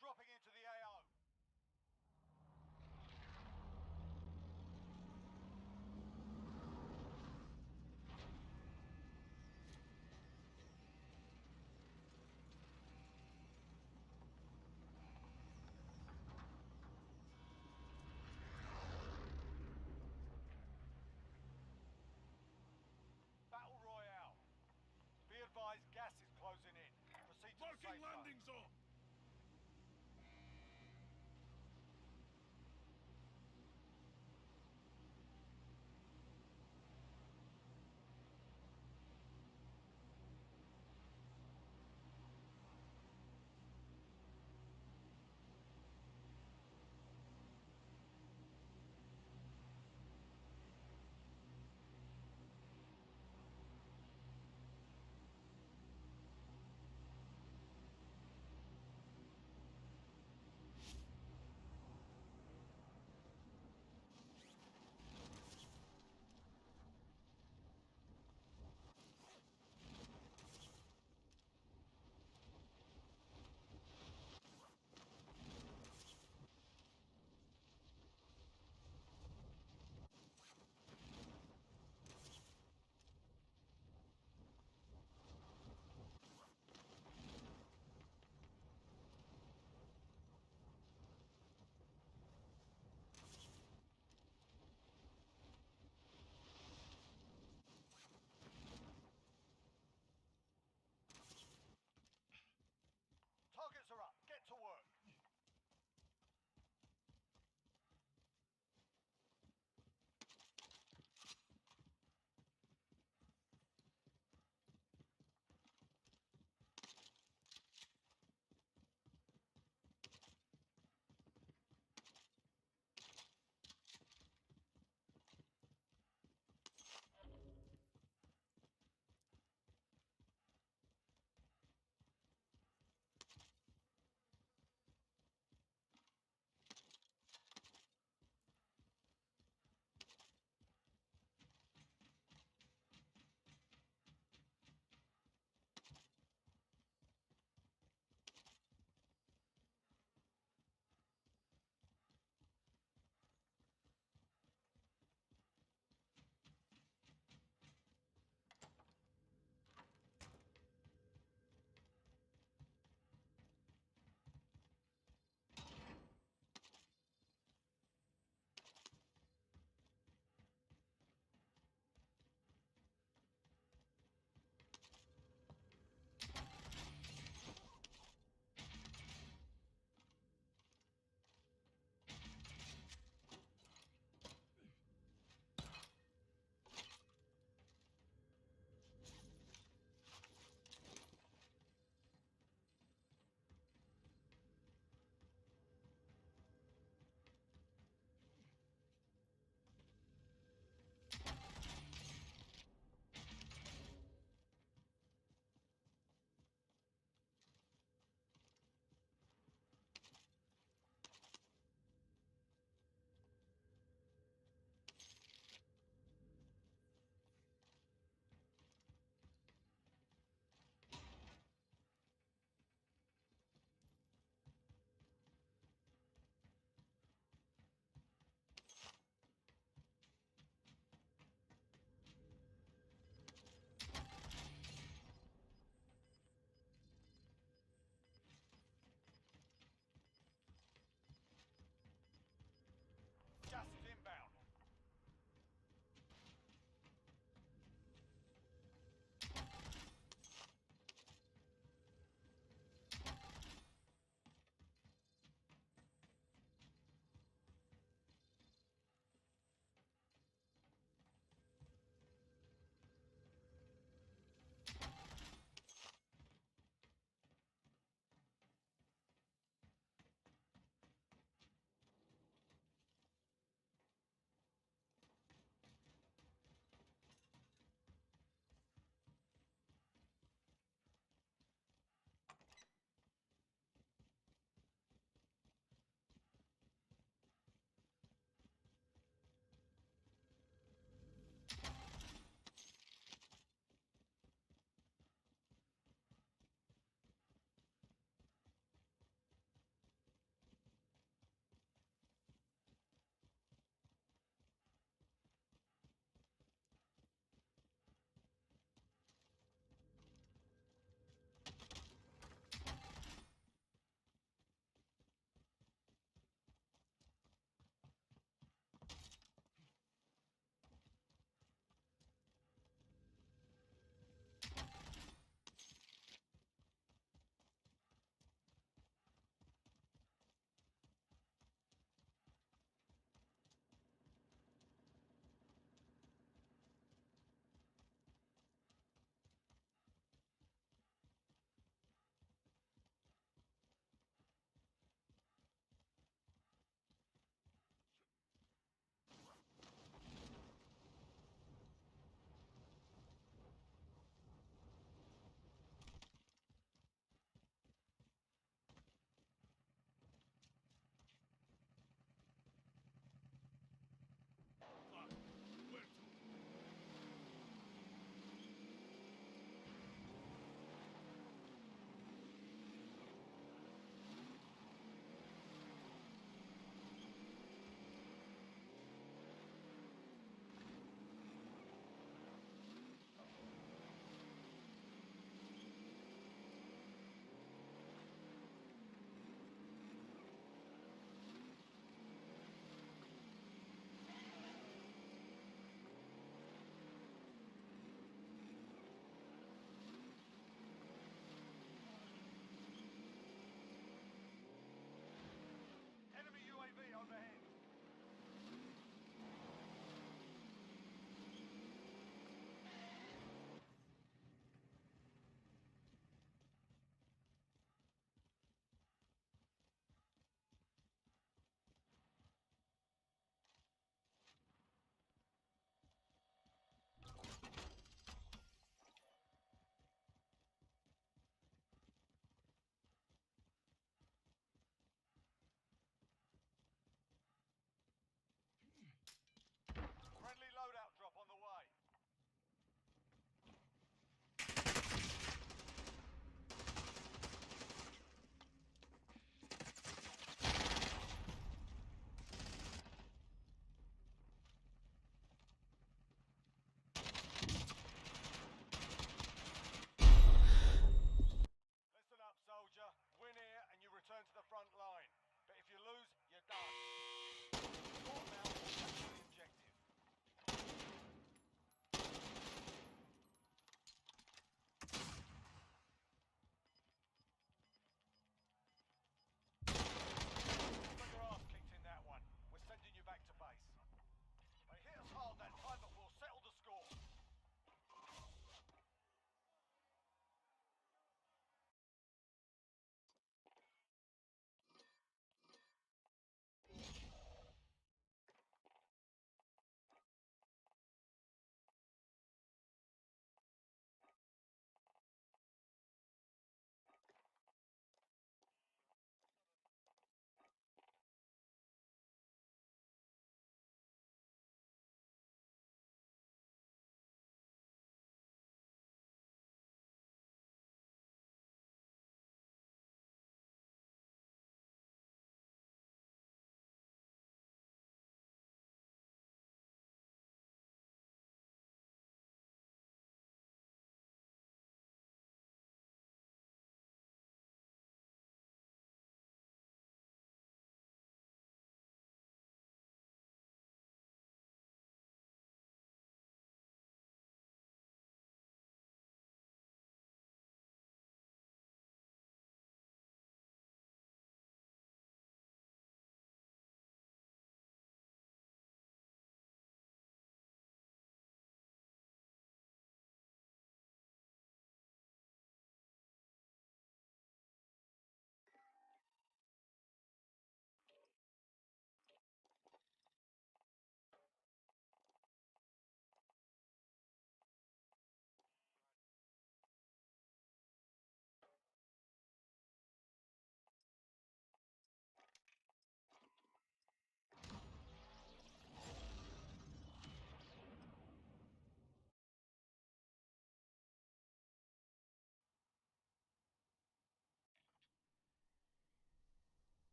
dropping into the AO. Battle Royale. Be advised, gas is closing in. Proceed to the Marking safe landing zone. zone!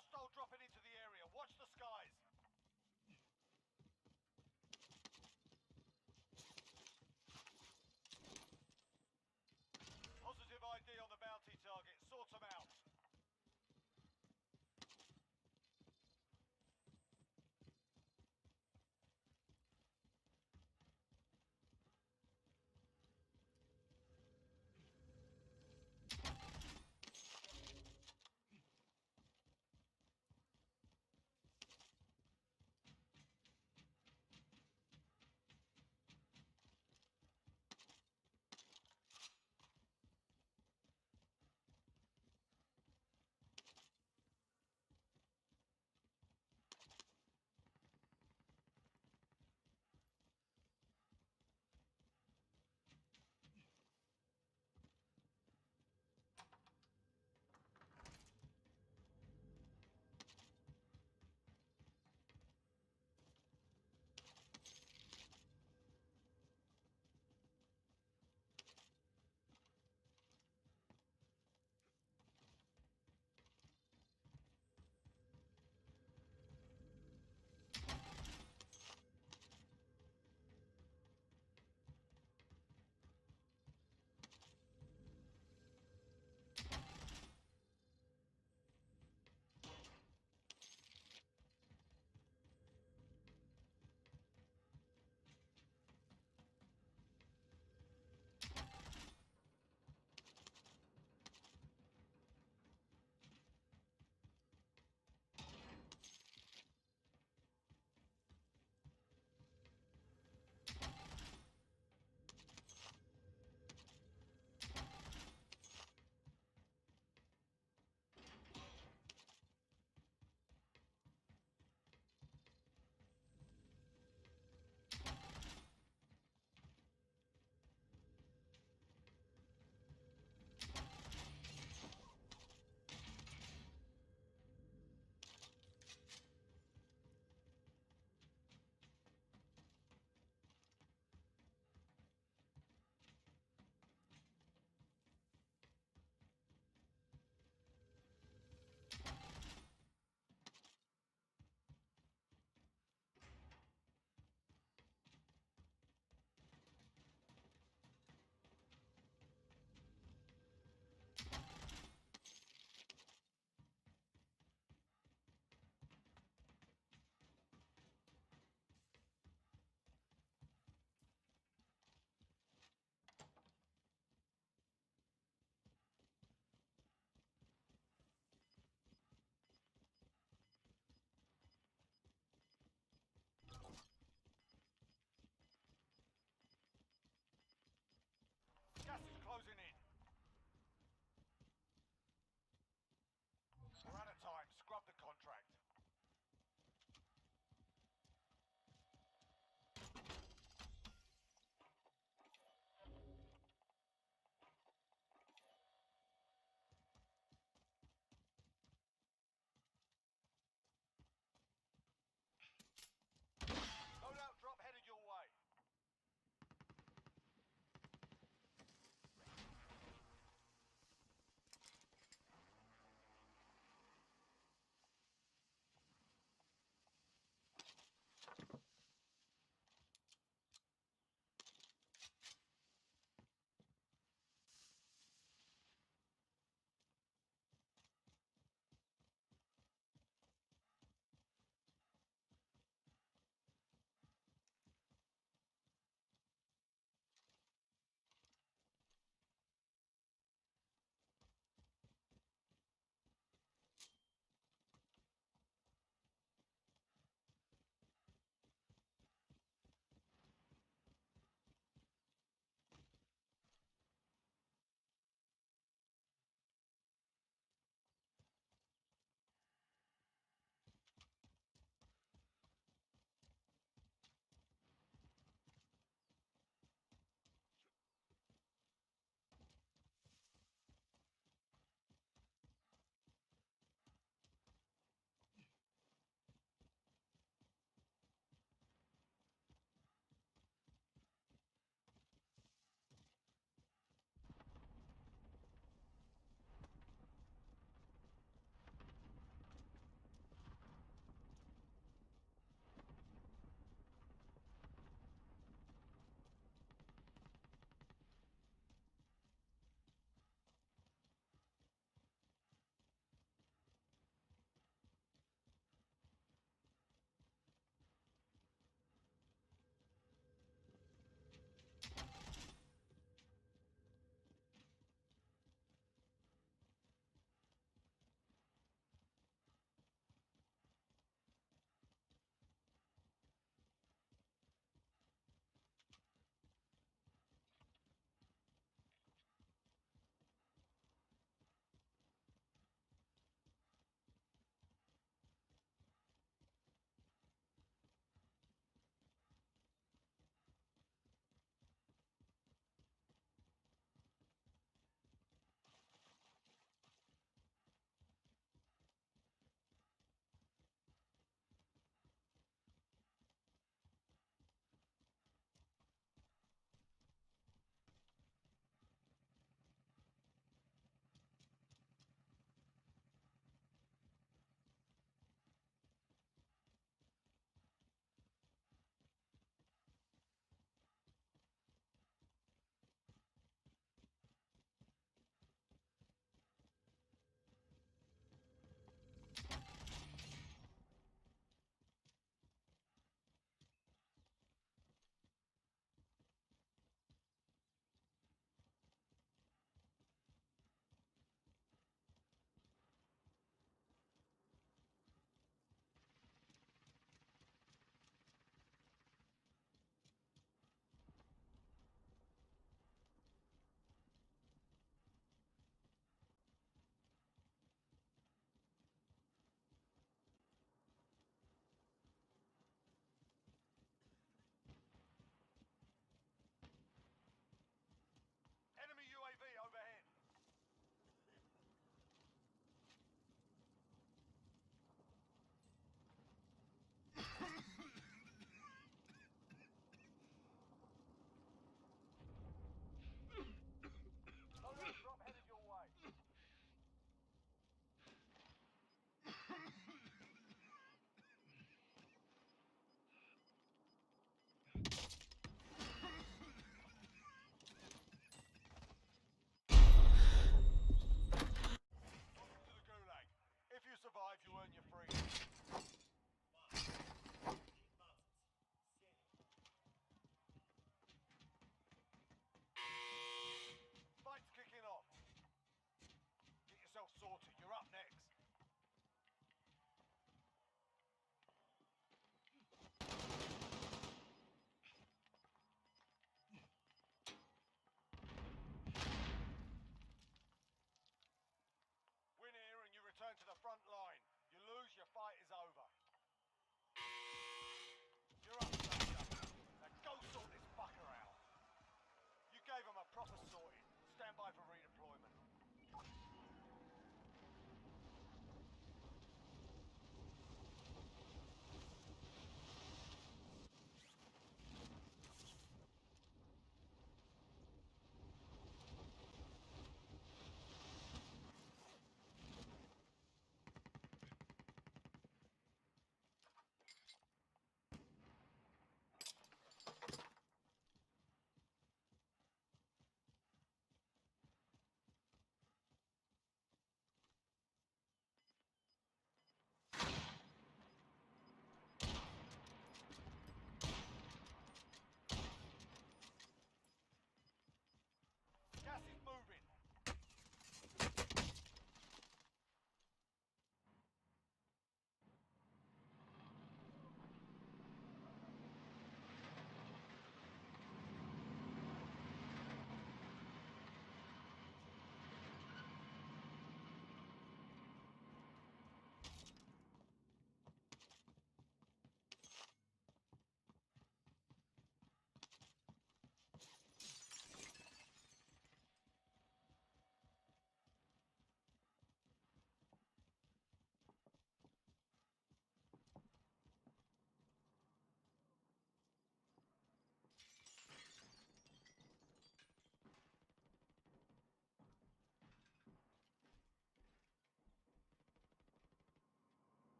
Hostile dropping into the area. Watch the skies. Positive ID on the bounty target. Sort them out.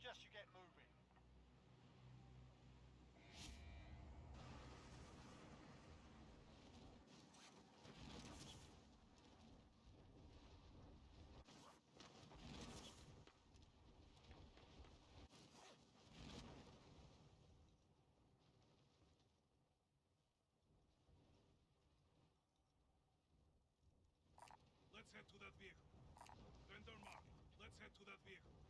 suggest you get moving. Let's head to that vehicle. Vendor mark. Let's head to that vehicle.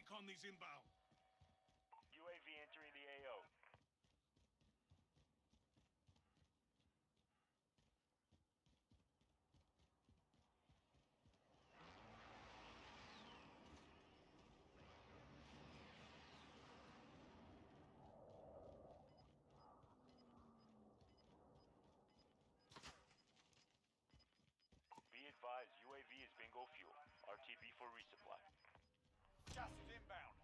Recon these inbound. UAV entering the AO. Be advised, UAV is bingo fuel. RTB for resupply. Gas is inbound.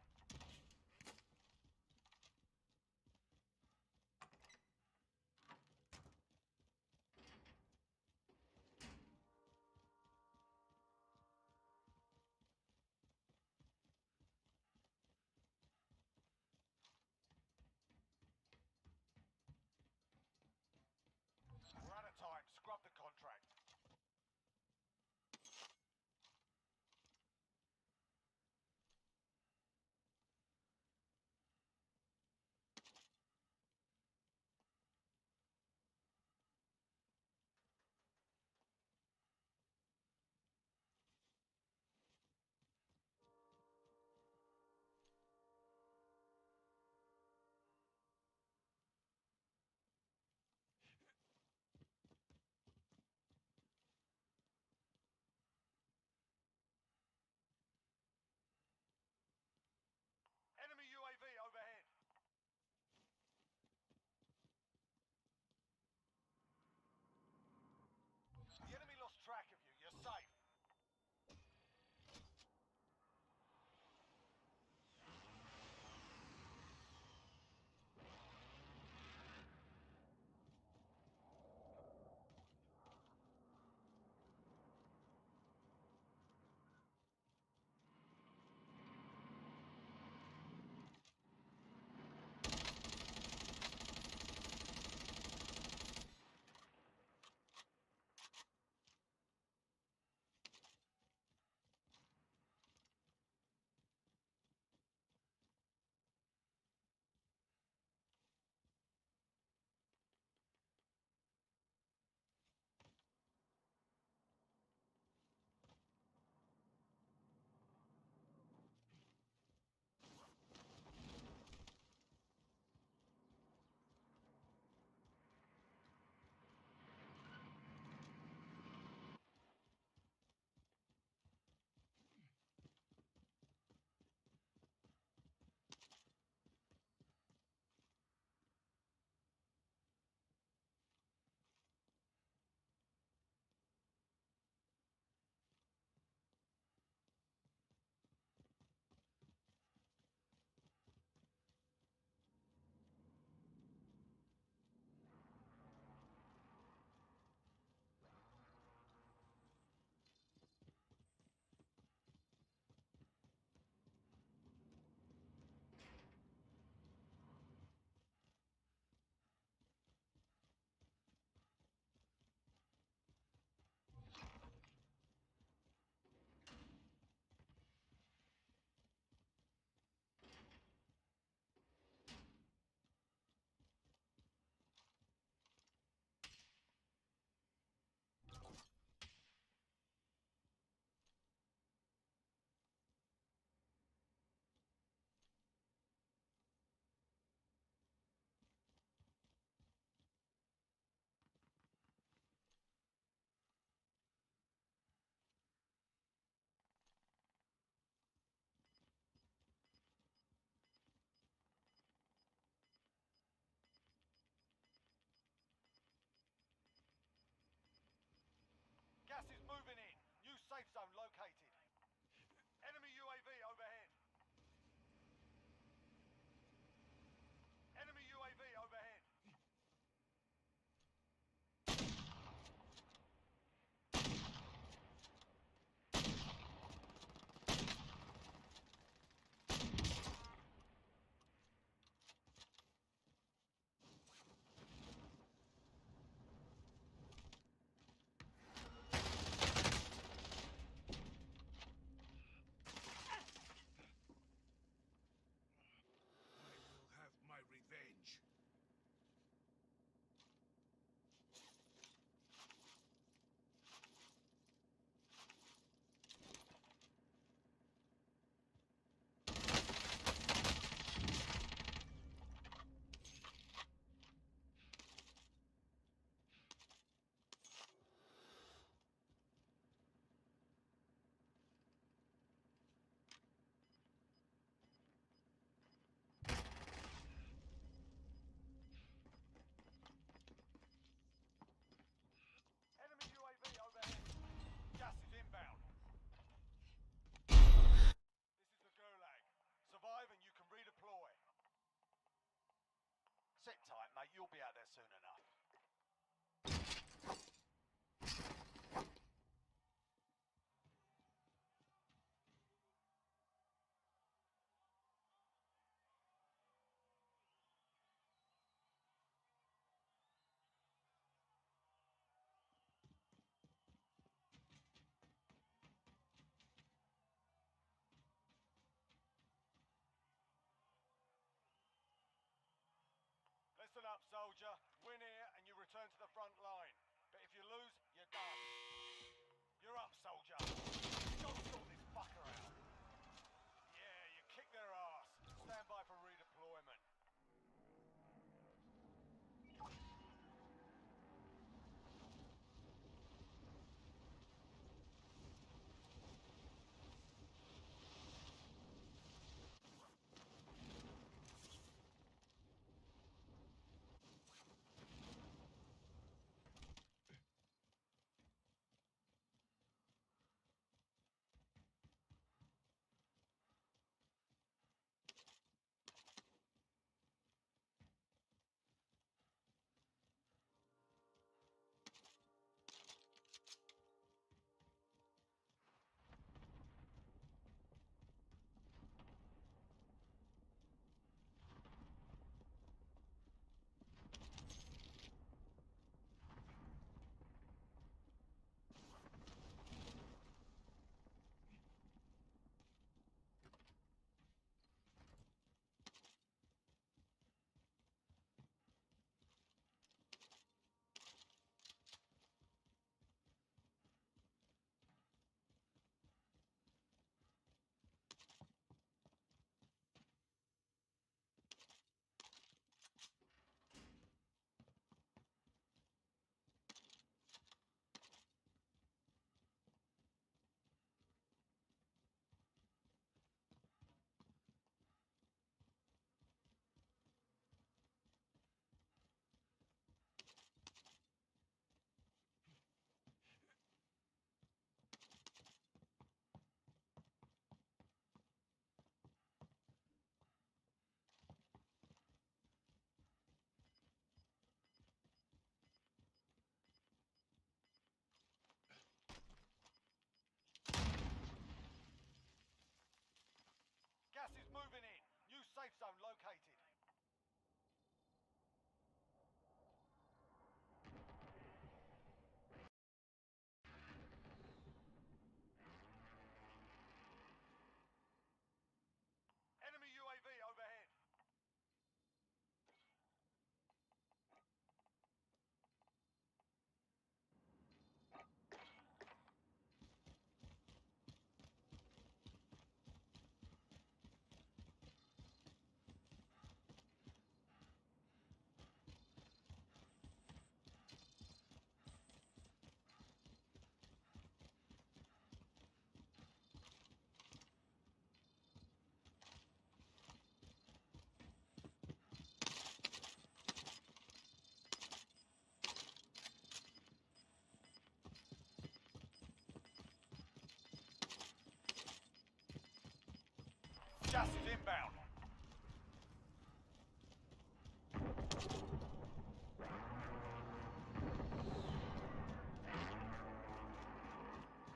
Gas is inbound.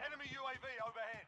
Enemy UAV overhead.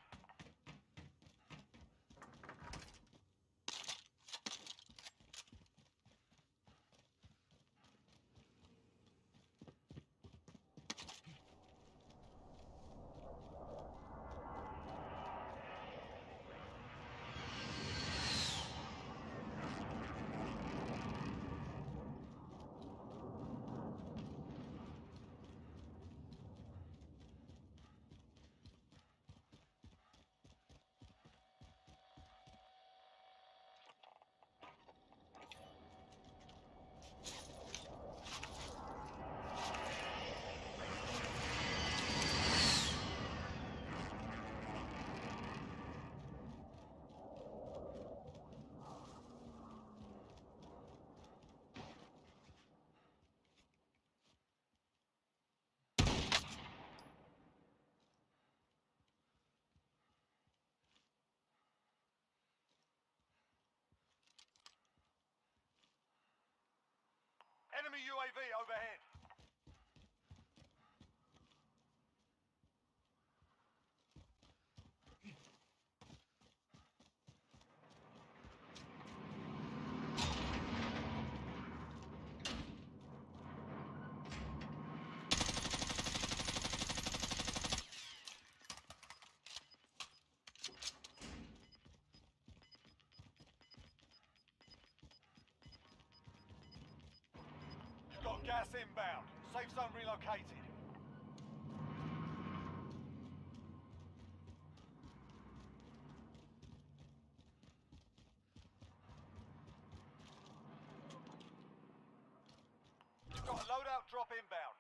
Enemy UAV overhead. You've got gas inbound. Safe zone relocated. You've got a loadout drop inbound.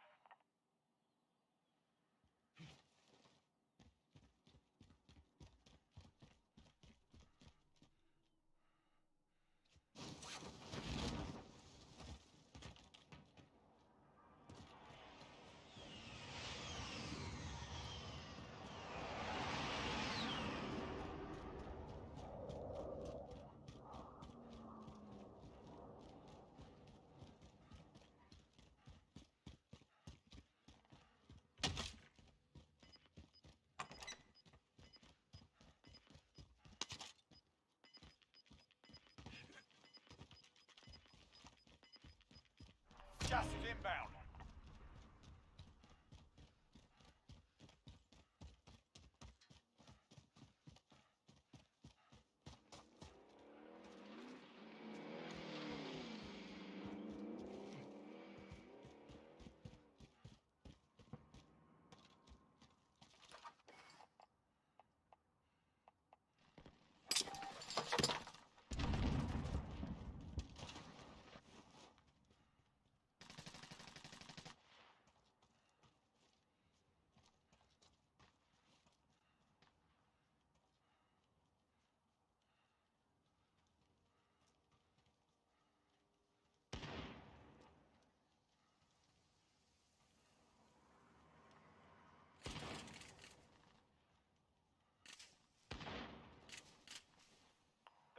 Gas is inbound.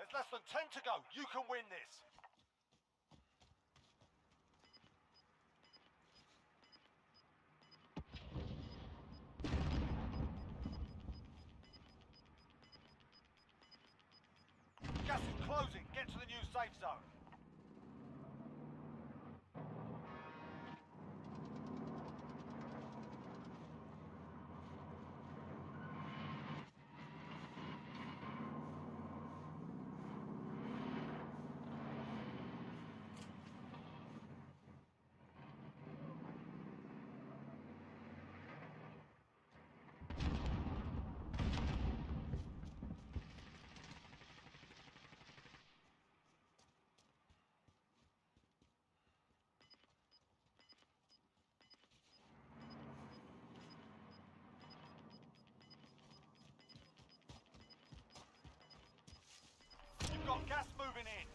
There's less than 10 to go. You can win this. Gas is closing. Get to the new safe zone. You've got gas moving in.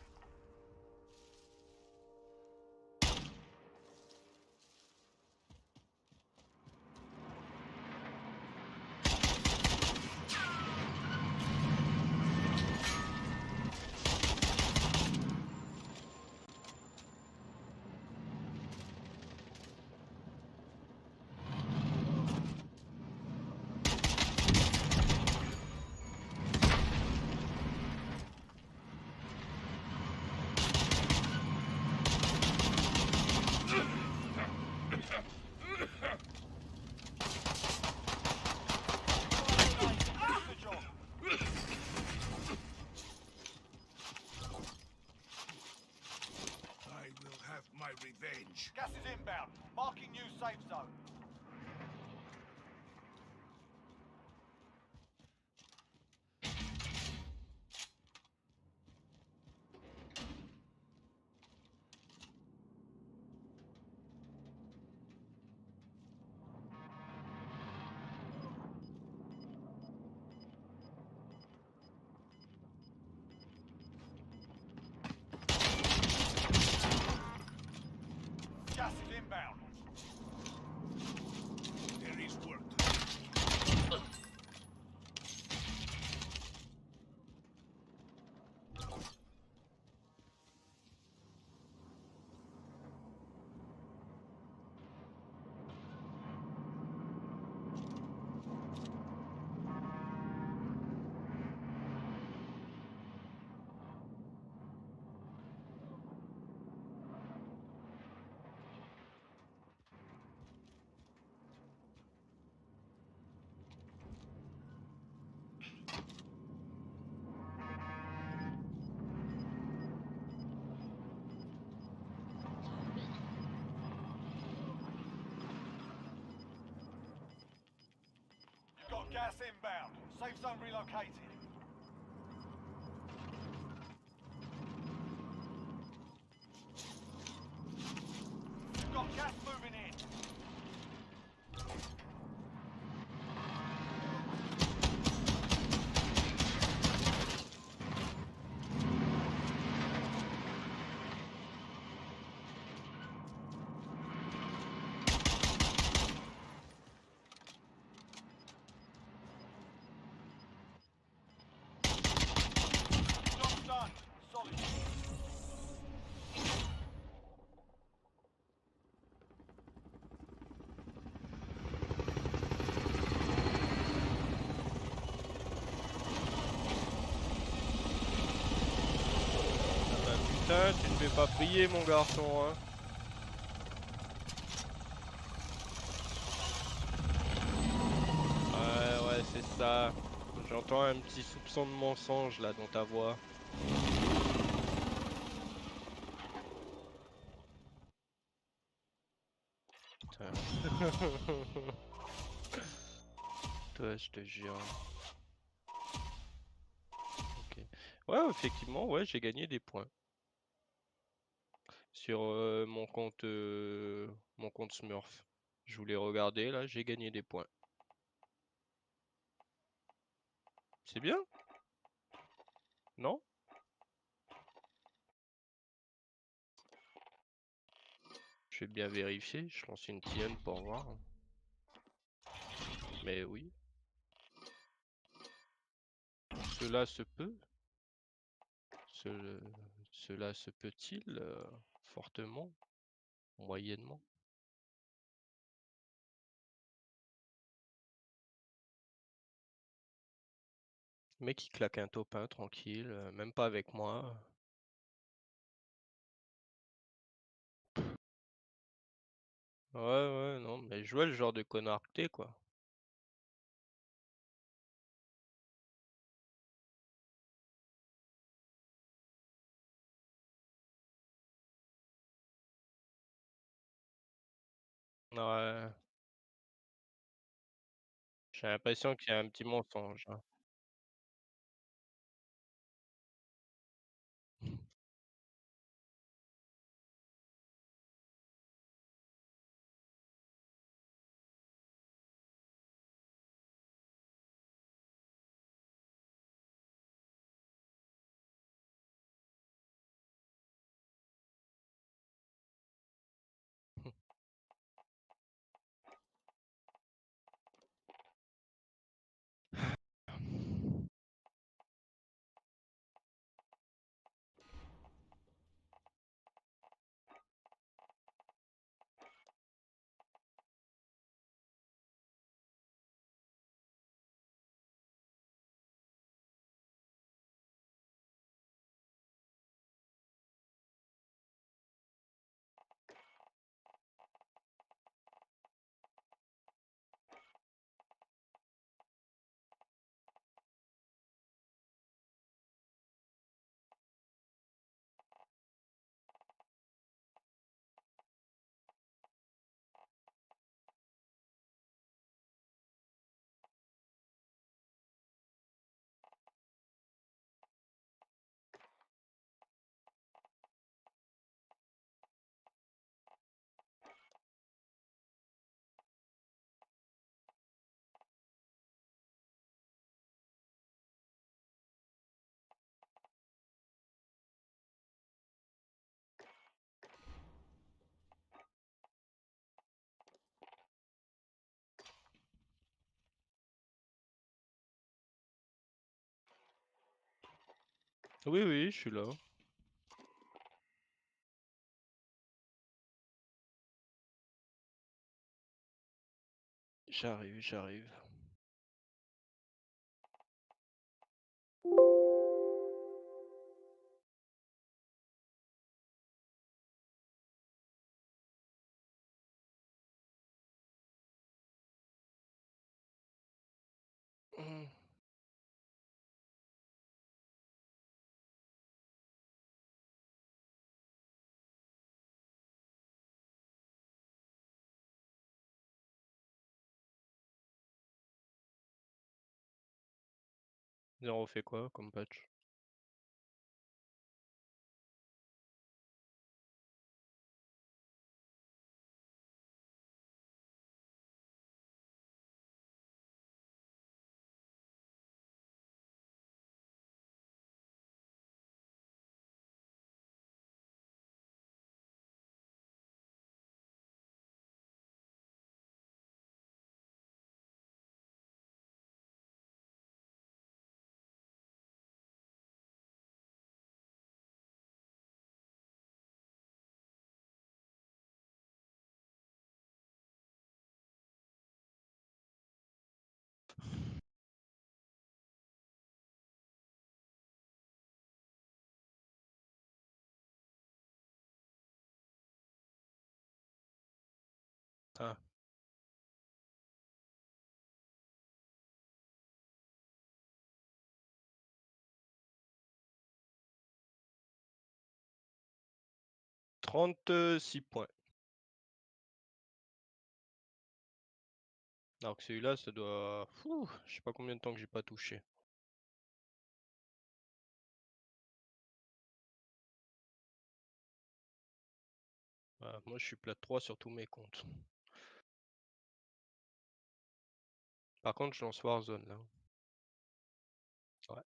Gas is inbound. Marking new safe zone. Gas is inbound. There is work to do. You've got gas inbound. Safe zone relocated. You've got gas moving in. Job's done. Solid. Bah putain, tu ne fais pas prier mon garçon, hein. Ouais, c'est ça. J'entends un petit soupçon de mensonge là dans ta voix. Putain. Toi, je te jure. Ok. Ouais, effectivement, ouais, j'ai gagné des points. Sur mon compte Smurf. Je voulais regarder là, j'ai gagné des points. C'est bien? Non? Je vais bien vérifier, je lance une tienne pour voir. Mais oui. Cela se peut. Ce- Cela se peut-il fortement, moyennement? Le mec il claque un topin tranquille, même pas avec moi. Ouais, non, mais je vois le genre de connard que t'es, quoi. Ouais, j'ai l'impression qu'il y a un petit mensonge, hein. Oui, oui, je suis là. J'arrive, j'arrive. Hmm. Zéro fait quoi comme patch? Ah, 36 points. Alors que celui-là, ça doit... Fouh, je sais pas combien de temps que j'ai pas touché. Ah, moi, je suis plat 3 sur tous mes comptes. Par contre, je lance Warzone là. Ouais.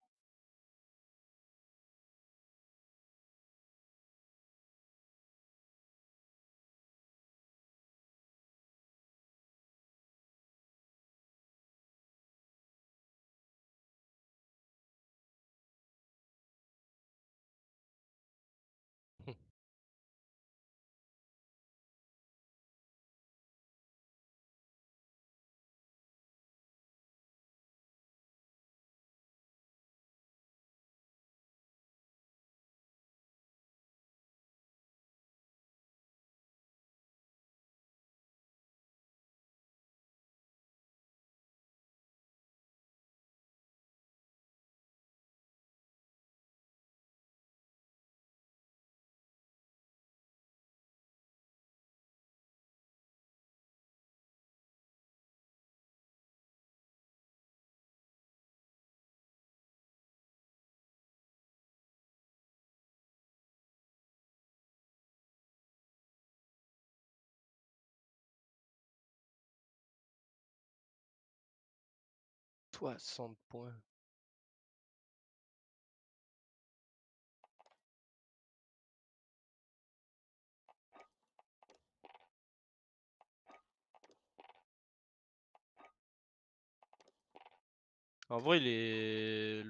Toi, 60 points. En vrai, le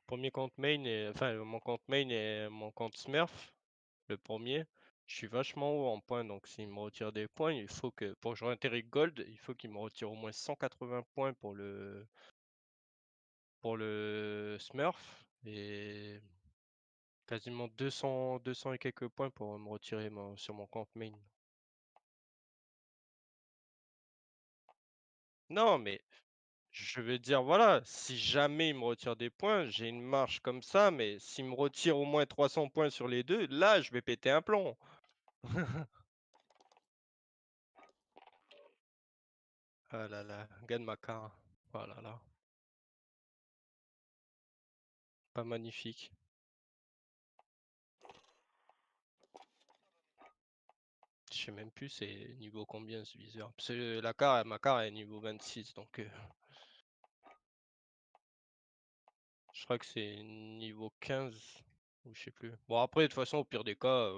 premier compte main est... Enfin, mon compte main est mon compte Smurf, le premier. Je suis vachement haut en points, donc s'il me retire des points, il faut que... Pour que je réintègre Gold, il faut qu'il me retire au moins 180 points pour le Smurf. Et quasiment 200 et quelques points pour me retirer sur mon compte main. Non, mais je veux dire, voilà, si jamais il me retire des points, j'ai une marge comme ça, mais s'il me retire au moins 300 points sur les deux, là, je vais péter un plomb. Ah là là, gagne ma car. Oh là là, pas magnifique. Je sais même plus c'est niveau combien ce viseur. Parce que la car, ma car est niveau 26, donc je crois que c'est niveau 15 ou je sais plus. Bon après, de toute façon, au pire des cas,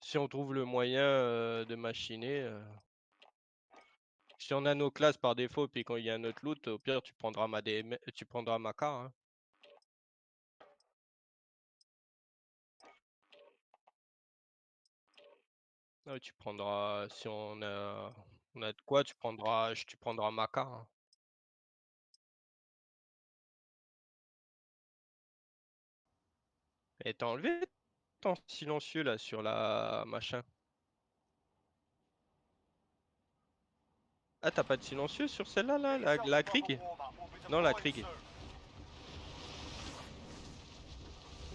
si on trouve le moyen de machiner, si on a nos classes par défaut, puis quand il y a un autre loot, au pire tu prendras ma car, hein. Ouais, tu prendras, si on a de quoi, tu prendras Maca, hein. Et t'as enlevé ton silencieux là sur la machin. Ah, t'as pas de silencieux sur celle-là, là, Get yourself la a proper Krieg? warm-up. We'll be Non, la deploying Krieg. soon.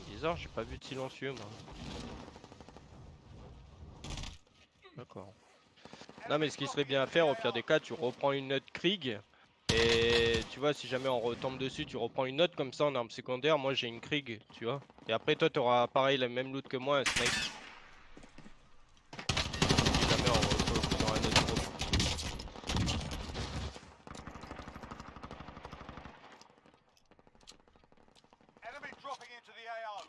Bizarre, j'ai pas vu de silencieux, moi. D'accord. Non, mais Enemy ce qui serait dropping bien à into the faire, au pire AO. des cas, tu reprends une note Krieg. Et tu vois, si jamais on retombe dessus, tu reprends une note comme ça en arme secondaire. Moi, j'ai une Krieg, tu vois. Et après, toi, t'auras pareil, la même loot que moi, un snipe. Si jamais on retombe sur un autre groupe. Enemy dropping into the AO.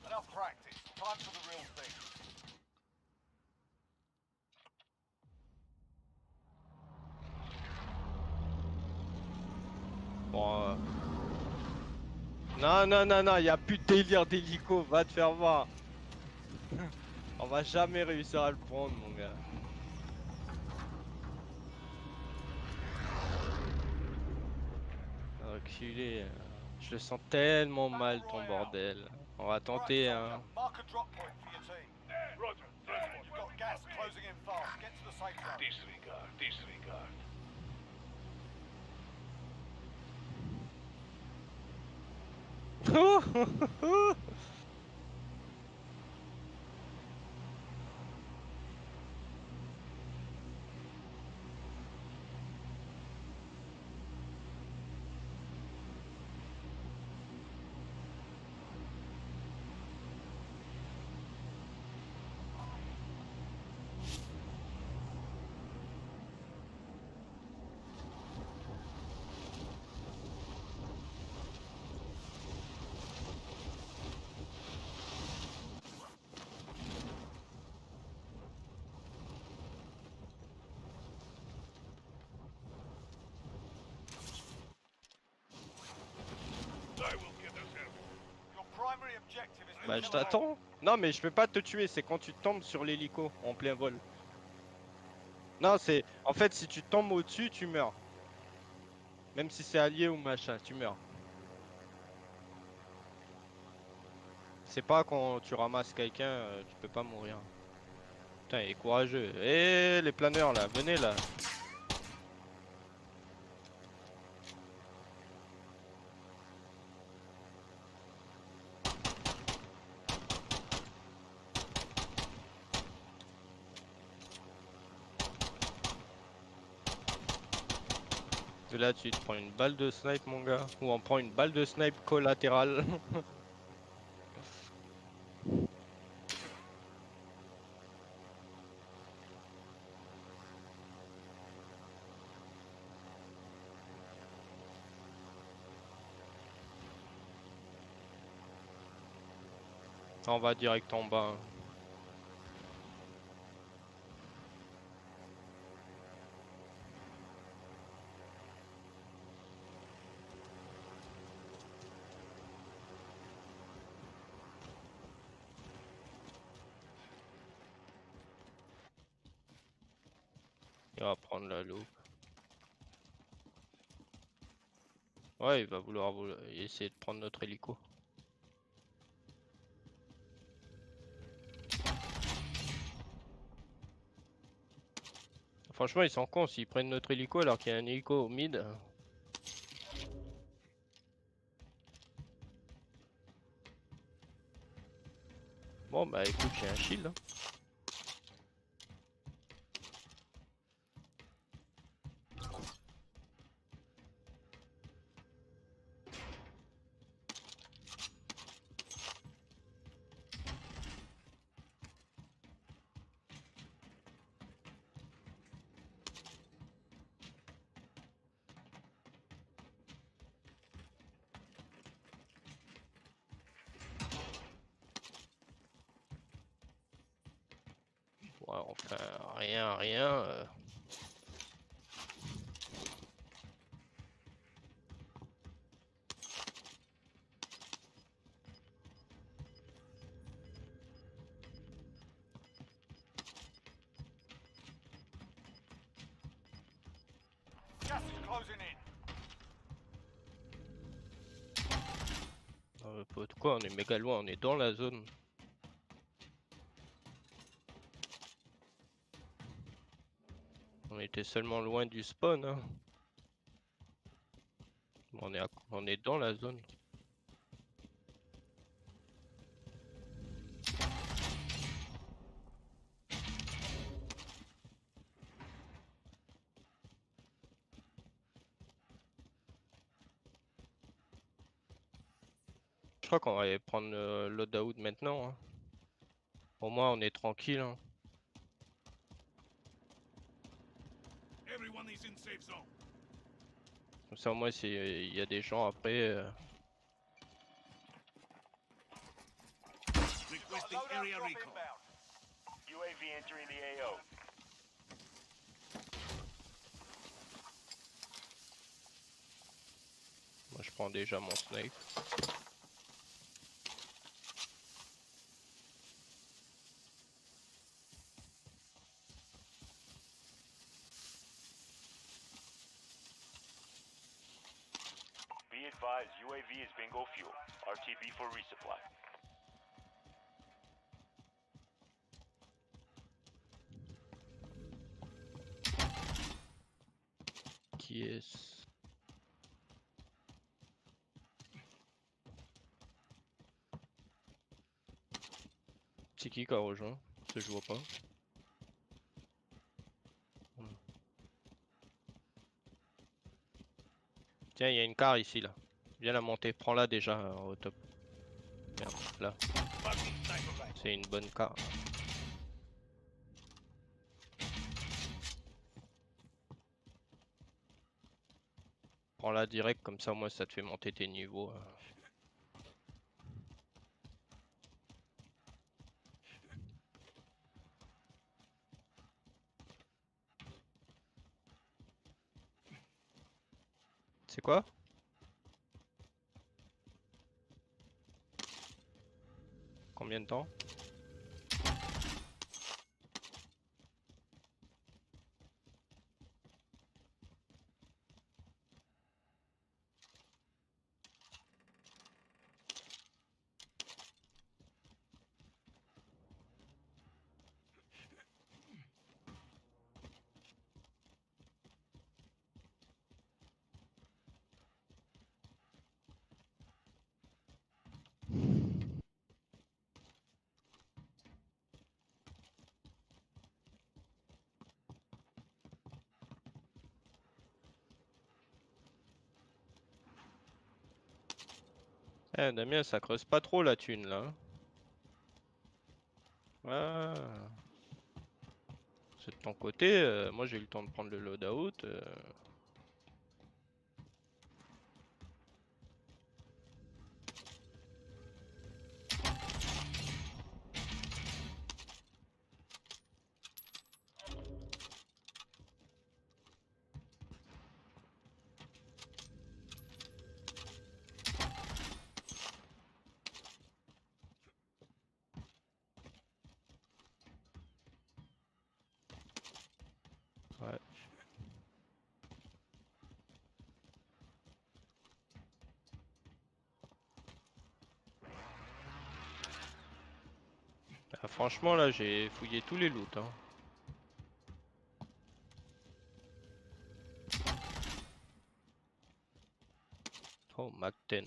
Enough practice. Time for the real thing. Bon, non, non, non, non, y a plus de délire d'hélico, va te faire voir. On va jamais réussir à le prendre, mon gars. Enculé, je le sens tellement mal, Battle ton Royale. bordel. On va Right, tenter, soldier. hein. Mark a drop point for your team. Roger. First one. You've got gas closing in fast. Get to the safe zone. Disregard. Disregard. I will get us help. Your primary objective is to Bah, kill je them all. t'attends. Non, mais je peux pas te tuer, c'est quand tu tombes sur l'hélico en plein vol. Non, c'est. En fait, si tu tombes au-dessus, tu meurs. Même si c'est allié ou machin, tu meurs. C'est pas quand tu ramasses quelqu'un, tu peux pas mourir. Putain, il est courageux. Eh, les planeurs là, venez là. Et là, tu te prends une balle de snipe, mon gars. Ou on prend une balle de snipe collatérale. On va direct en bas, hein. Il va prendre la loupe. Ouais, il va vouloir essayer de prendre notre hélico. Franchement, ils sont cons s'ils prennent notre hélico alors qu'il y a un hélico au mid. Bon, bah écoute, j'ai un shield, hein. enfin, rien. Gas is closing in. Pas de quoi, on est méga loin, on est dans la zone. On était seulement loin du spawn, hein. On est dans la zone. Je crois qu'on va aller prendre le loadout maintenant, hein. Au moins on est tranquille, hein. Everyone is in safe zone. Comme ça au moins il y a des gens après. Got a Requesting loadout area drop recon. inbound. UAV entering the AO. Moi je prends déjà mon snipe. Be advised, UAV is bingo fuel. RTB for resupply. Qui est-ce? C'est qui a rejoint? Ça je vois pas. Tiens, il y a une car ici là. Viens la monter, prends-la déjà au top. Merde, là. C'est une bonne car. Prends-la direct, comme ça moi ça te fait monter tes niveaux. C'est quoi? Combien de temps? Eh Damien, ça creuse pas trop la thune là. Ah. C'est de ton côté, moi j'ai eu le temps de prendre le loadout. Ouais. Ah, franchement là j'ai fouillé tous les loots, hein. Oh Mac 10.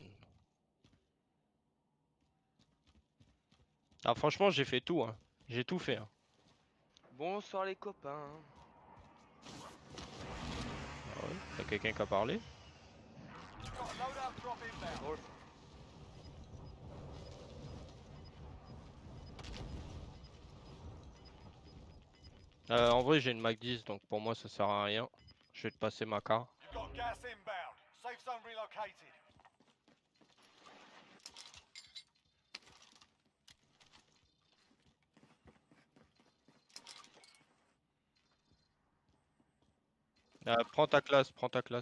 Ah franchement j'ai fait tout, hein. J'ai tout fait, hein. Bonsoir les copains. Ah ouais, y'a quelqu'un qui a parlé? Got a loadout drop inbound. En vrai j'ai une Mac 10 donc pour moi ça sert à rien. Je vais te passer ma carte. You've got gas inbound. Safe zone relocated. Prends ta classe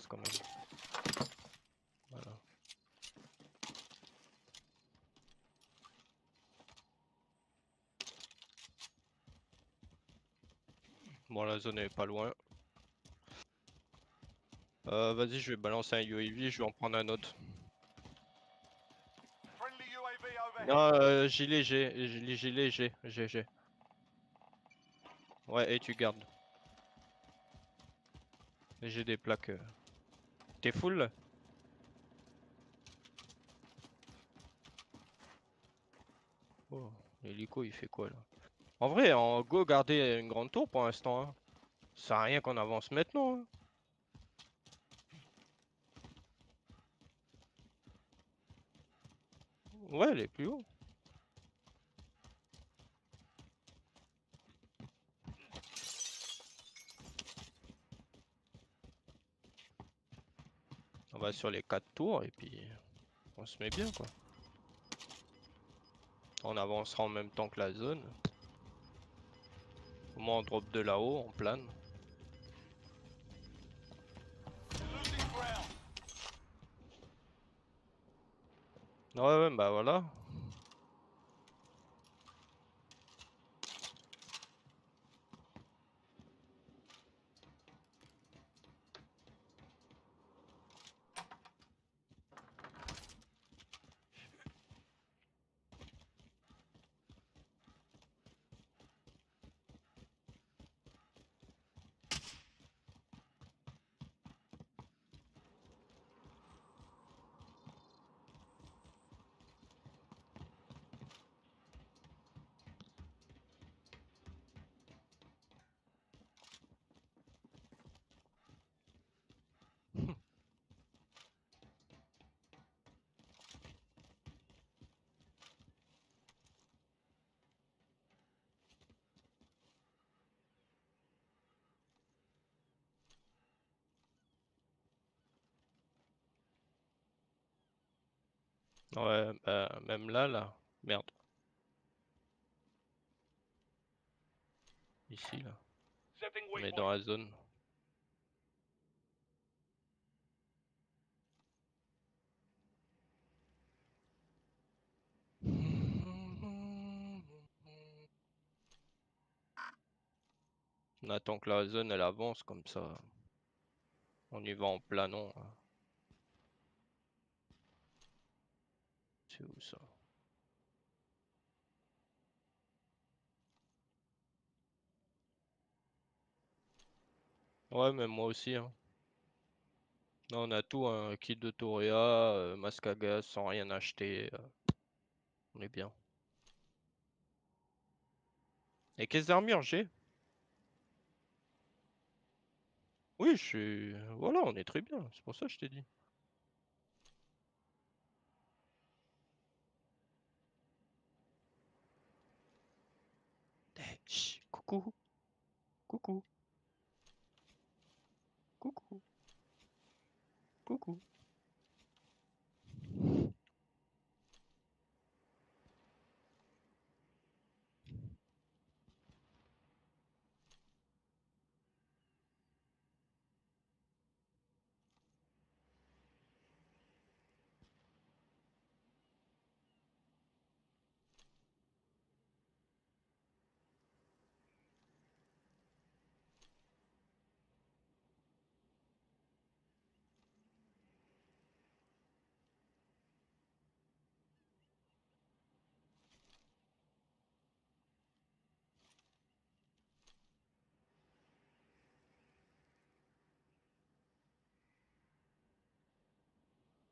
quand même. Voilà. Bon, la zone est pas loin. Vas-y, je vais balancer un UAV, je vais en prendre un autre. Friendly UAV overhead. Non, gilet G. Ouais, et tu gardes. J'ai des plaques. T'es full là? Oh, l'hélico il fait quoi là? En vrai, en go garder une grande tour pour l'instant. Hein. Ça sert à rien qu'on avance maintenant. Hein. Ouais, elle est plus haut. On va sur les 4 tours et puis on se met bien quoi. On avancera en même temps que la zone. Au moins on drop de là-haut, on plane. Losing ground. Ouais, bah voilà. Ouais, bah même là. Merde. Ici là. Setting On est waypoint. dans la zone. On attend que la zone elle avance comme ça. On y va en planant. Hein. C'est où ça? Ouais, même moi aussi. Hein. Là, on a tout, un kit de Toréa, masque à gaz sans rien acheter. On est bien. Et caisse d'armure, j'ai? Oui, je suis. Voilà, on est très bien. C'est pour ça que je t'ai dit. Eh, chut, coucou. Coucou. Coucou. Coucou.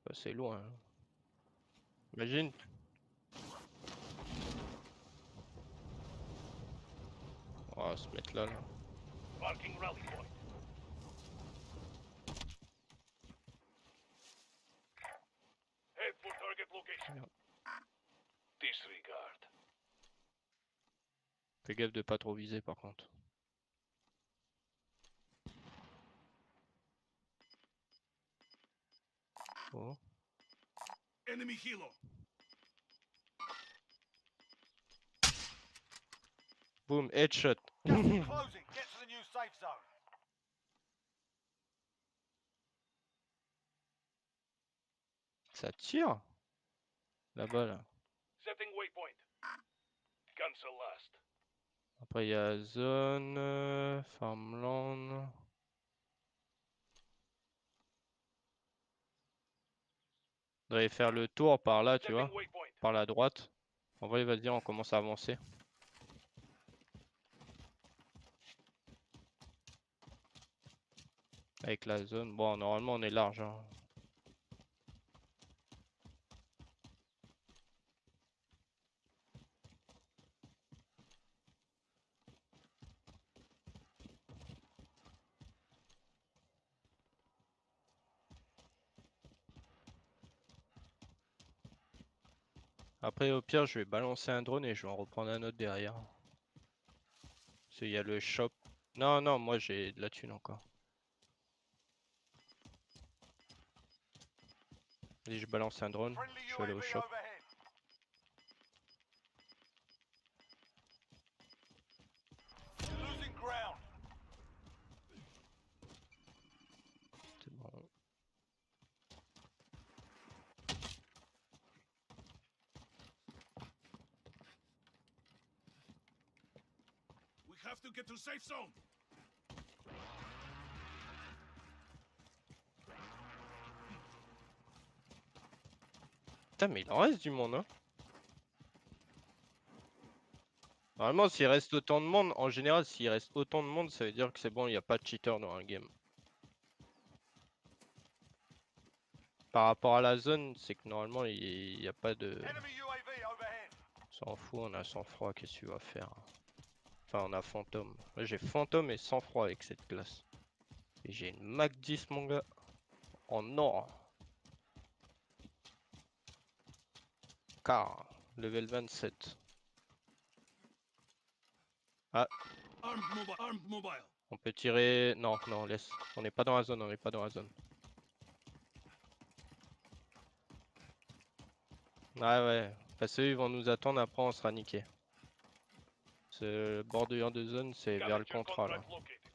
Bah, c'est loin. Hein. Imagine. On va se mettre là. Marking rally point. Head for target location. Merde. Disregard. Fais gaffe de pas trop viser par contre. Oh. Enemy helo. Boom, headshot. Gas is closing. Get to the new safe zone. Ça tire là-bas là. Setting waypoint. Cancel last. Après il y a zone, farmland. On devrait faire le tour par là, tu vois, Setting waypoint. par la droite. En vrai, vas-y, on commence à avancer. Avec la zone. Bon, normalement, on est large. Hein. Après, au pire, je vais balancer un drone et je vais en reprendre un autre derrière. Parce qu'il y a le shop. Non, non, moi j'ai de la thune encore. Vas-y, je balance un drone. Friendly Je vais aller au UAV shop. overhead. You're losing ground. C'est bon. We have to get to safe zone. Putain, mais il en reste du monde, hein. Normalement, s'il reste autant de monde, en général, s'il reste autant de monde, ça veut dire que c'est bon, il n'y a pas de cheater dans un game. Par rapport à la zone, c'est que normalement, il n'y a pas de... Enemy UAV overhead. On s'en fout, on a sang-froid, qu'est-ce que tu vas faire? Enfin, on a fantôme. Moi, j'ai fantôme et sang-froid avec cette classe. Et j'ai une Mac 10, mon gars. En or. Car, level 27. Ah, Armed mobile. Armed mobile. on peut tirer... Non, non, laisse. On n'est pas dans la zone, on n'est pas dans la zone. Ah ouais, parce qu'eux, ils vont nous attendre, après on sera niqué. Ce bordure de zone, c'est vers le Capture contrat, là. contract located.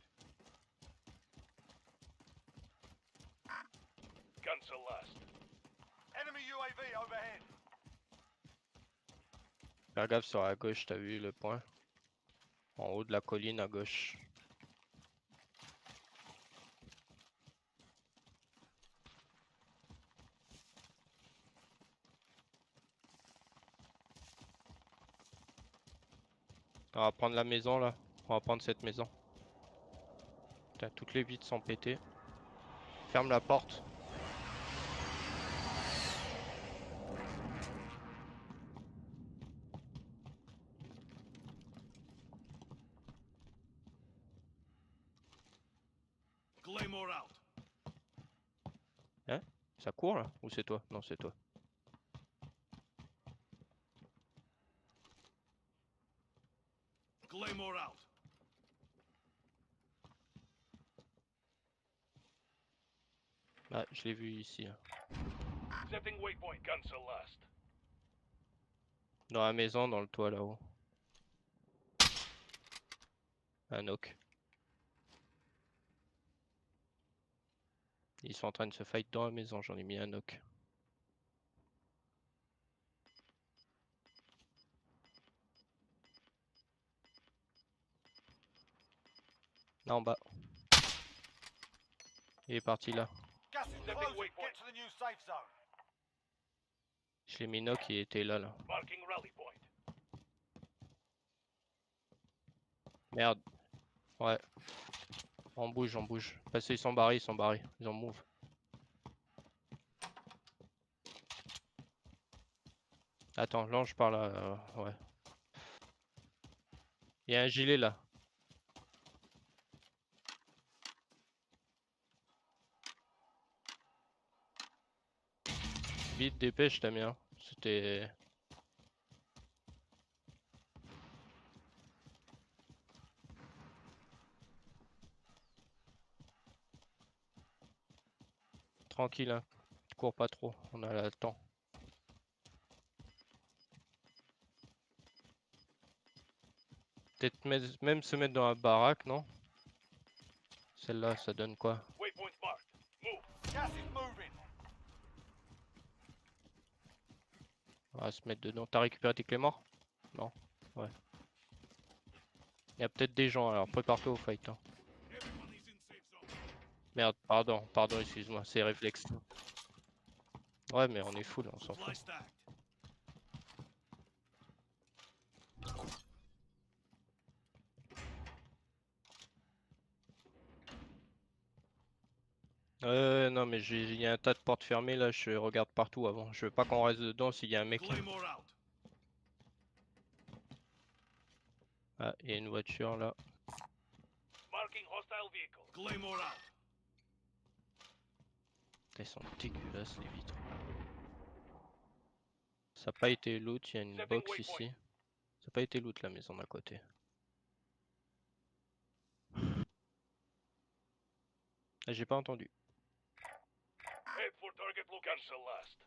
Cancel last. Enemy UAV overhead. Faire gaffe sur la gauche, t'as vu le point? En haut de la colline à gauche. On va prendre la maison là. On va prendre cette maison. Putain, toutes les vitres sont pétées. Ferme la porte. Claymore out. Hein? Ça court là? Ou c'est toi? Non, c'est toi. Claymore out. Ah, je l'ai vu ici. Hein. Setting waypoint. Cancel last. Dans la maison, dans le toit là-haut. Un knock. Ils sont en train de se fight dans la maison, j'en ai mis un knock. Là en bas. Il est parti là. Gas is closing. Get to the new safe zone. Je l'ai mis knock, il était là là. Marking rally point. Merde. Ouais. On bouge, on bouge. Parce qu'ils sont barrés, ils sont barrés. Ils en move. Attends, longe par là. Ouais. Il y a un gilet là. Vite, dépêche, Damien. C'était... Tranquille, hein. Cours pas trop, on a le temps. Peut-être même se mettre dans la baraque, non? Celle-là, ça donne quoi? Waypoint marked. Move. Gas is moving. On va se mettre dedans. T'as récupéré tes clés morts? Non. Ouais. Il y a peut-être des gens, alors prépare-toi au fight. Hein. Everyone is in safe zone. Merde, pardon, excuse-moi, c'est réflexe. Ouais, mais on est full, on s'en Supply fout. stacked. Non, mais il y a un tas de portes fermées là, je regarde partout avant. Je veux pas qu'on reste dedans s'il y a un mec. Claymore out. Ah, il y a une voiture là. Marking hostile vehicle. Claymore out. Elles sont dégueulasses les vitres. Ça n'a pas été loot, il y a une Setting box waypoint. ici. Ça n'a pas été loot la maison d'à côté. Ah, j'ai pas entendu. Head for target location. Cancel last.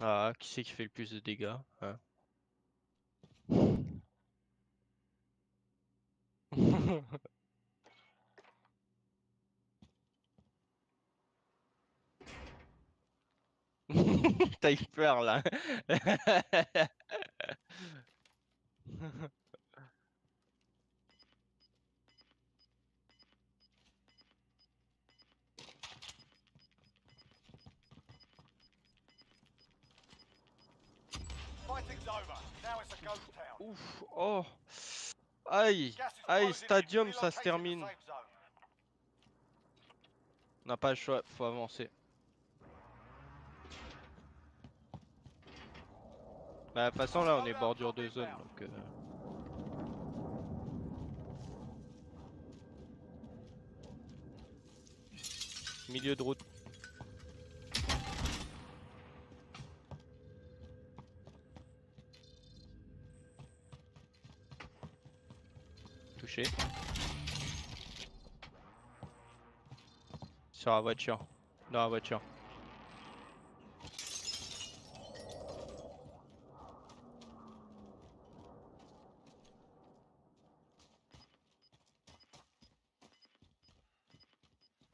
Ah, qui c'est qui fait le plus de dégâts, hein? T'as eu peur là. Fighting's over. Now it's a ghost town. Ouf, oh. Aïe, Gas is aïe, closing in. Stadium, ça se Relocate to the termine. safe zone. On n'a pas le choix, faut avancer. Bah, de toute façon, là, on est bordure de zone, donc... Milieu de route. Touché. Sur la voiture. Dans la voiture.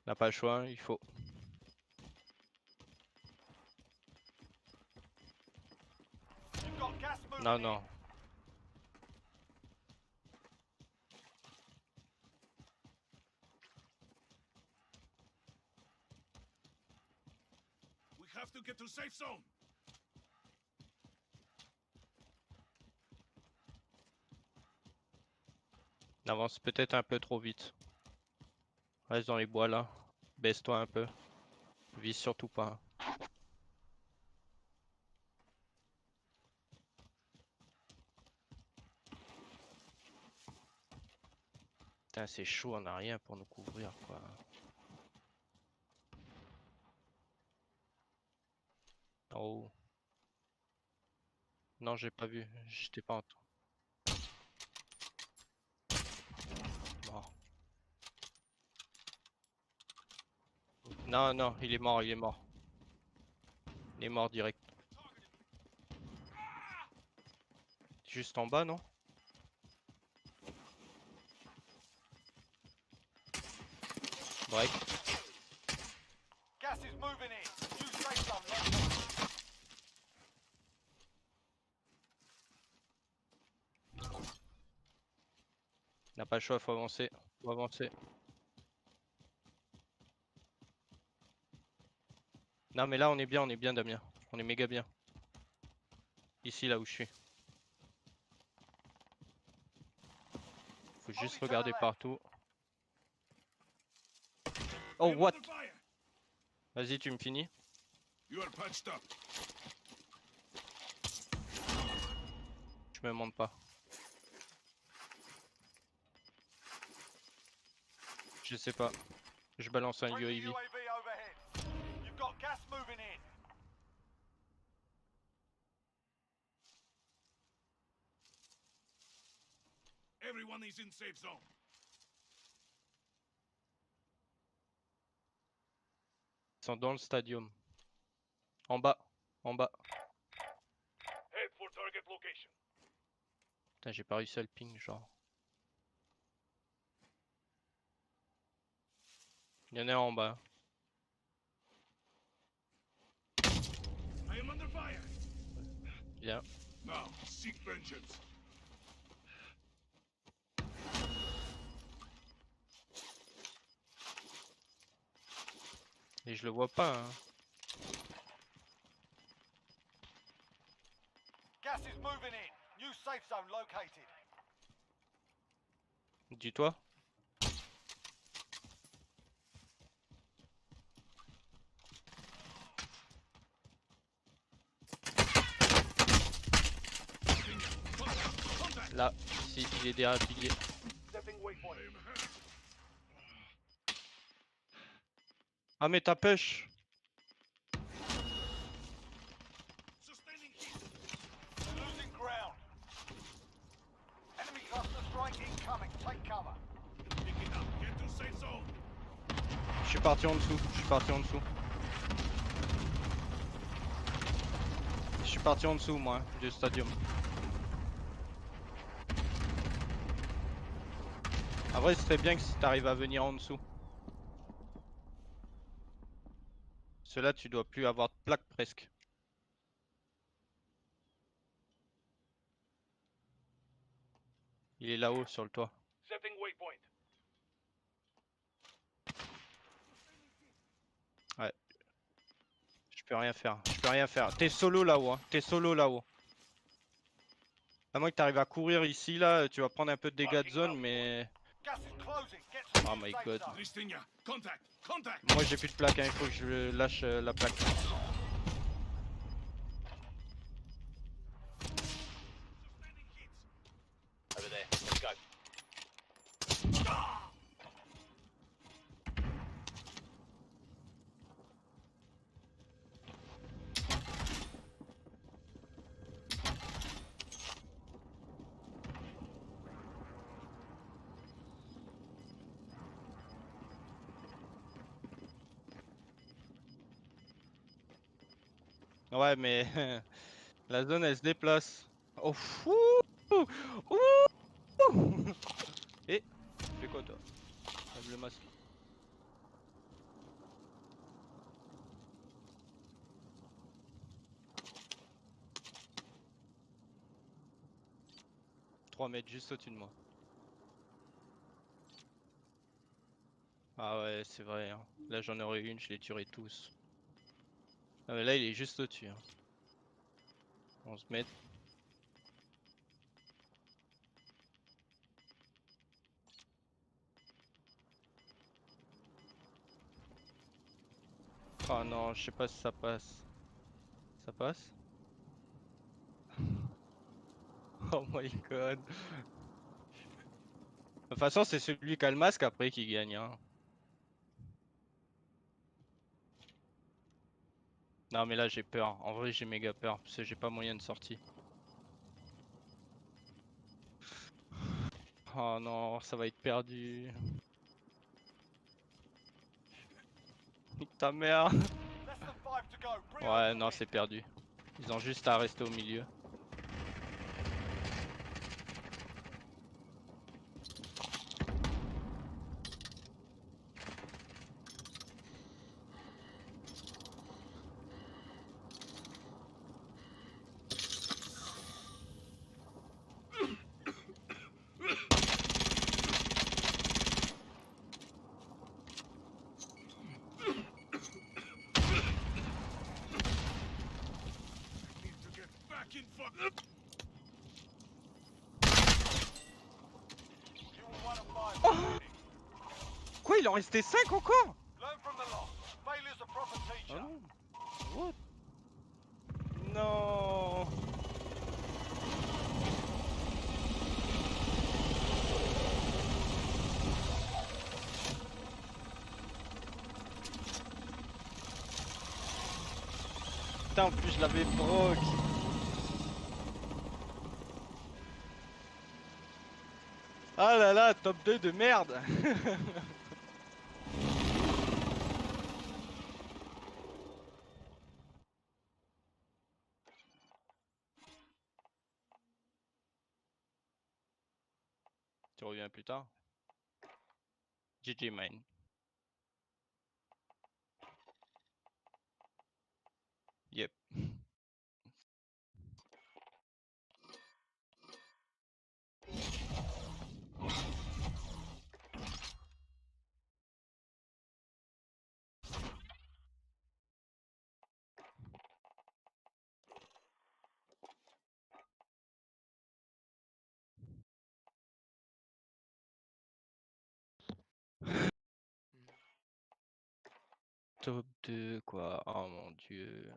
On n'a pas le choix, hein, il faut. You've got gas moving Non, in. non. We have to get to safe zone. On avance peut-être un peu trop vite. Reste dans les bois là. Baisse-toi un peu. Vise surtout pas. Putain, c'est chaud, on a rien pour nous couvrir quoi. Oh. Non, j'ai pas vu. J'étais pas en temps. Mort. Non, non, il est mort, il est mort. Il est mort direct. Juste en bas, non? Break. Gas is moving in. New safe zone located. On n'a pas le choix, faut avancer. Faut avancer. Non, mais là, on est bien, Damien. On est méga bien. Ici, là où je suis. Faut juste regarder partout. Oh, I'm what? under fire. Vas-y, tu me finis. You are patched up. Je me monte pas. Je sais pas. Je balance un Friendly UAV. UAV overhead. You've got gas moving in. Everyone is in safe zone. Ils sont dans le stadium. En bas. En bas. Map location. Putain, j'ai pas réussi à le ping, genre. Il y en a un en bas. I am under fire. Bien. Now, seek vengeance. Et je le vois pas, hein. Gas is moving in. New safe zone located. Dis-toi. Là, si, il est derrière le pilier. Stepping waypoint. I am hurt. Ah mais ta pêche! Sustaining heat. Losing ground. Enemy cluster strike incoming. Take cover. Pick it up. Get to safe zone. Je suis parti en dessous, je suis parti en dessous. Je suis parti en dessous moi, du stadium. En vrai, ce serait bien que si t'arrives à venir en dessous. Cela, tu dois plus avoir de plaque presque. Il est là-haut sur le toit. Setting waypoint. Je peux rien faire, je peux rien faire. T'es solo là-haut, hein. T'es solo là-haut. À moins que t'arrives à courir ici, là, tu vas prendre un peu de dégâts de zone, mais... Gas is closing. Get to the Oh new my safe god. zone. Listinia. Contact. Contact. Moi j'ai plus de plaque, hein. Il faut que je lâche la plaque. Sustaining heat. Over there. Let's go. Ouais, mais la zone elle se déplace. Oh fou. Et tu fais quoi toi? Lève le masque. « 3 mètres juste au-dessus de moi. Ah ouais, c'est vrai. Hein. Là j'en aurais une, je les tuerais tous. Ah mais là il est juste au-dessus. Hein. 11 mètres. Oh non, je sais pas si ça passe. Ça passe? Oh my god. De toute façon, c'est celui qui a le masque après qui gagne. Hein. Non, mais là j'ai peur. En vrai, j'ai méga peur parce que j'ai pas moyen de sortie. Oh non, ça va être perdu. Nique ta mère. Less than 5 to go. Bring Ouais, on non, the c'est win. perdu. Ils ont juste à rester au milieu. Need to get back in fuck. You were 1 of 5 Oh. remaining. Quoi, il en restait 5 encore? Learn from the loss. Failure's a proper Oh teacher. non. What? Non. Putain, en plus je l'avais proc. Ah là là, top 2 de merde. Tu reviens plus tard. GG mine. Yep. Top 2 quoi. Oh mon dieu.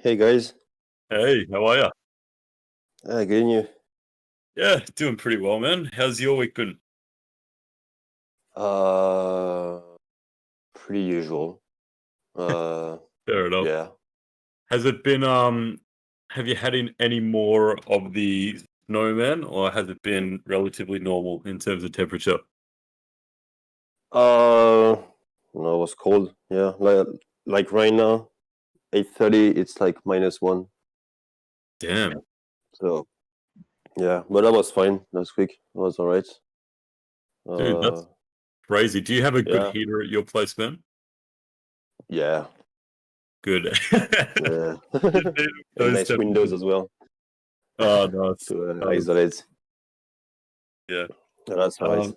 Hey guys. Hey, how are ya? Good and you? Yeah, doing pretty well, man. How's your week been? Pretty usual. Fair enough. Yeah. Has it been have you had any more of the snowman, or has it been relatively normal in terms of temperature? No, it was cold. Yeah, like right now, 8:30. It's like -1. Damn. So yeah, but that was fine last week. It was all right. Dude, that's crazy. Do you have a good yeah, heater at your place, man? yeah, Good. yeah. Those And nice windows temperatures. as well Oh, nice. to isolate. Yeah. Yeah, that's nice.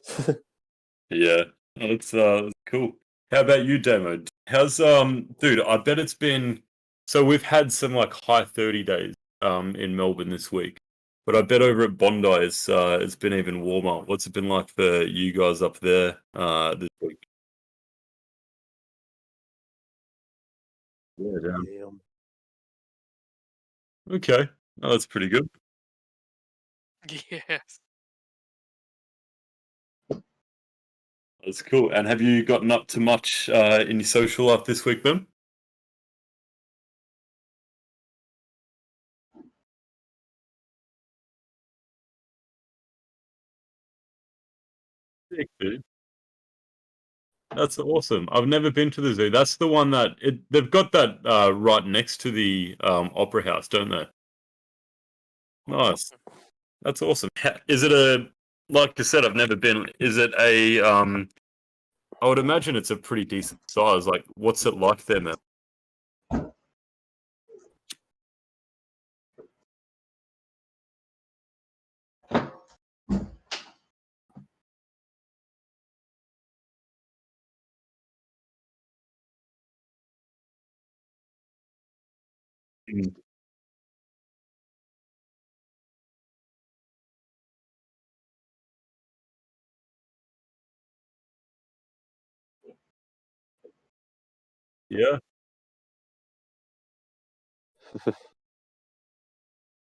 Yeah. That's cool. How about you, Demo? How's dude, I bet it's been, so we've had some like high 30 days in Melbourne this week. But I bet over at Bondi it's been even warmer. What's it been like for you guys up there this week? Yeah, damn. Damn. Okay. Oh, that's pretty good. Yes. That's cool. And have you gotten up to much in your social life this week then? Sick, dude. That's awesome. I've never been to the zoo. That's the one that they've got that right next to the opera house, don't they? Nice. That's awesome. Is it a, like I said, I've never been. Is it a I would imagine it's a pretty decent size. Like, what's it like there, man? Mm. Yeah,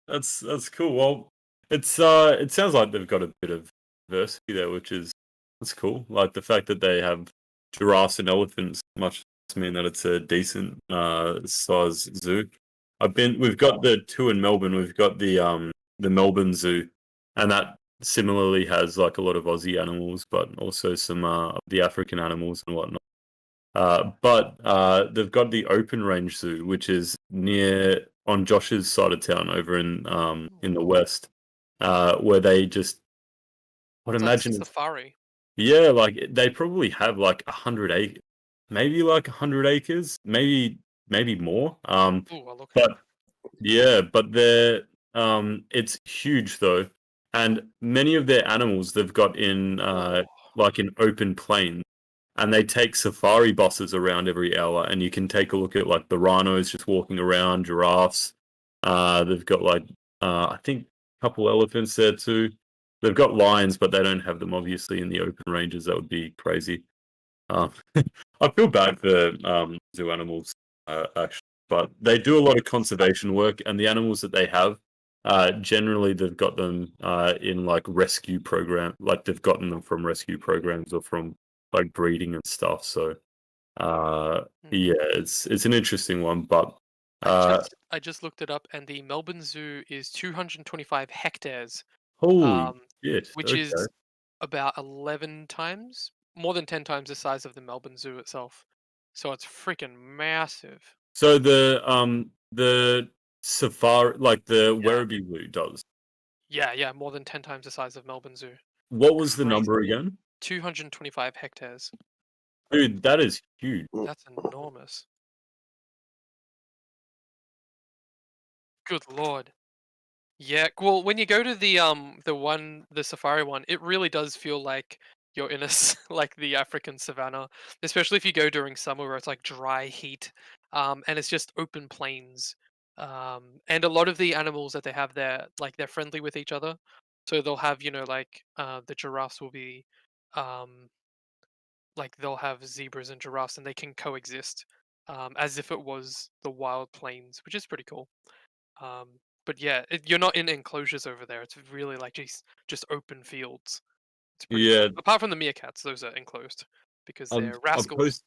that's cool. Well, it sounds like they've got a bit of diversity there, which is that's cool. Like the fact that they have giraffes and elephants much mean that it's a decent size zoo. We've got the two in Melbourne. We've got the Melbourne Zoo, and that similarly has like a lot of Aussie animals, but also some of the African animals and whatnot. But they've got the Open Range Zoo, which is near on Josh's side of town over in the west, where they just, I would It's like imagine it's, safari. yeah, like they probably have like 100 acres, maybe like 100 acres, maybe more. Ooh, I'll look at But it. yeah, but they're it's huge though, and many of their animals they've got in like in open plains, and they take safari buses around every hour, and you can take a look at like the rhinos just walking around, giraffes. They've got like I think a couple elephants there too. They've got lions, but they don't have them obviously in the open ranges. That would be crazy. Um, I feel bad for zoo animals actually, but they do a lot of conservation work, and the animals that they have, generally they've got them in like rescue program, like they've gotten them from rescue programs or from like breeding and stuff. So yeah, it's an interesting one, but I just looked it up, and the Melbourne Zoo is 225 hectares, holy shit! which Okay, is about 11 times, more than 10 times the size of the Melbourne Zoo itself. So it's freaking massive. so the safari, like the Werribee Zoo does. Yeah, more than 10 times the size of Melbourne Zoo. What was the Crazy. number again? 225 hectares. Dude, that is huge. That's enormous. Good lord. Yeah, well, when you go to the safari one, it really does feel like you're in like the African savannah, especially if you go during summer where it's like dry heat, and it's just open plains. And a lot of the animals that they have there, like they're friendly with each other, so they'll have like the giraffes will be, um, like they'll have zebras and giraffes, and they can coexist. as if it was the wild plains, which is pretty cool. But yeah, you're not in enclosures over there. It's really like just open fields. It's pretty cool. Yeah, Apart from the meerkats, those are enclosed because I've, they're I've, rascals. post,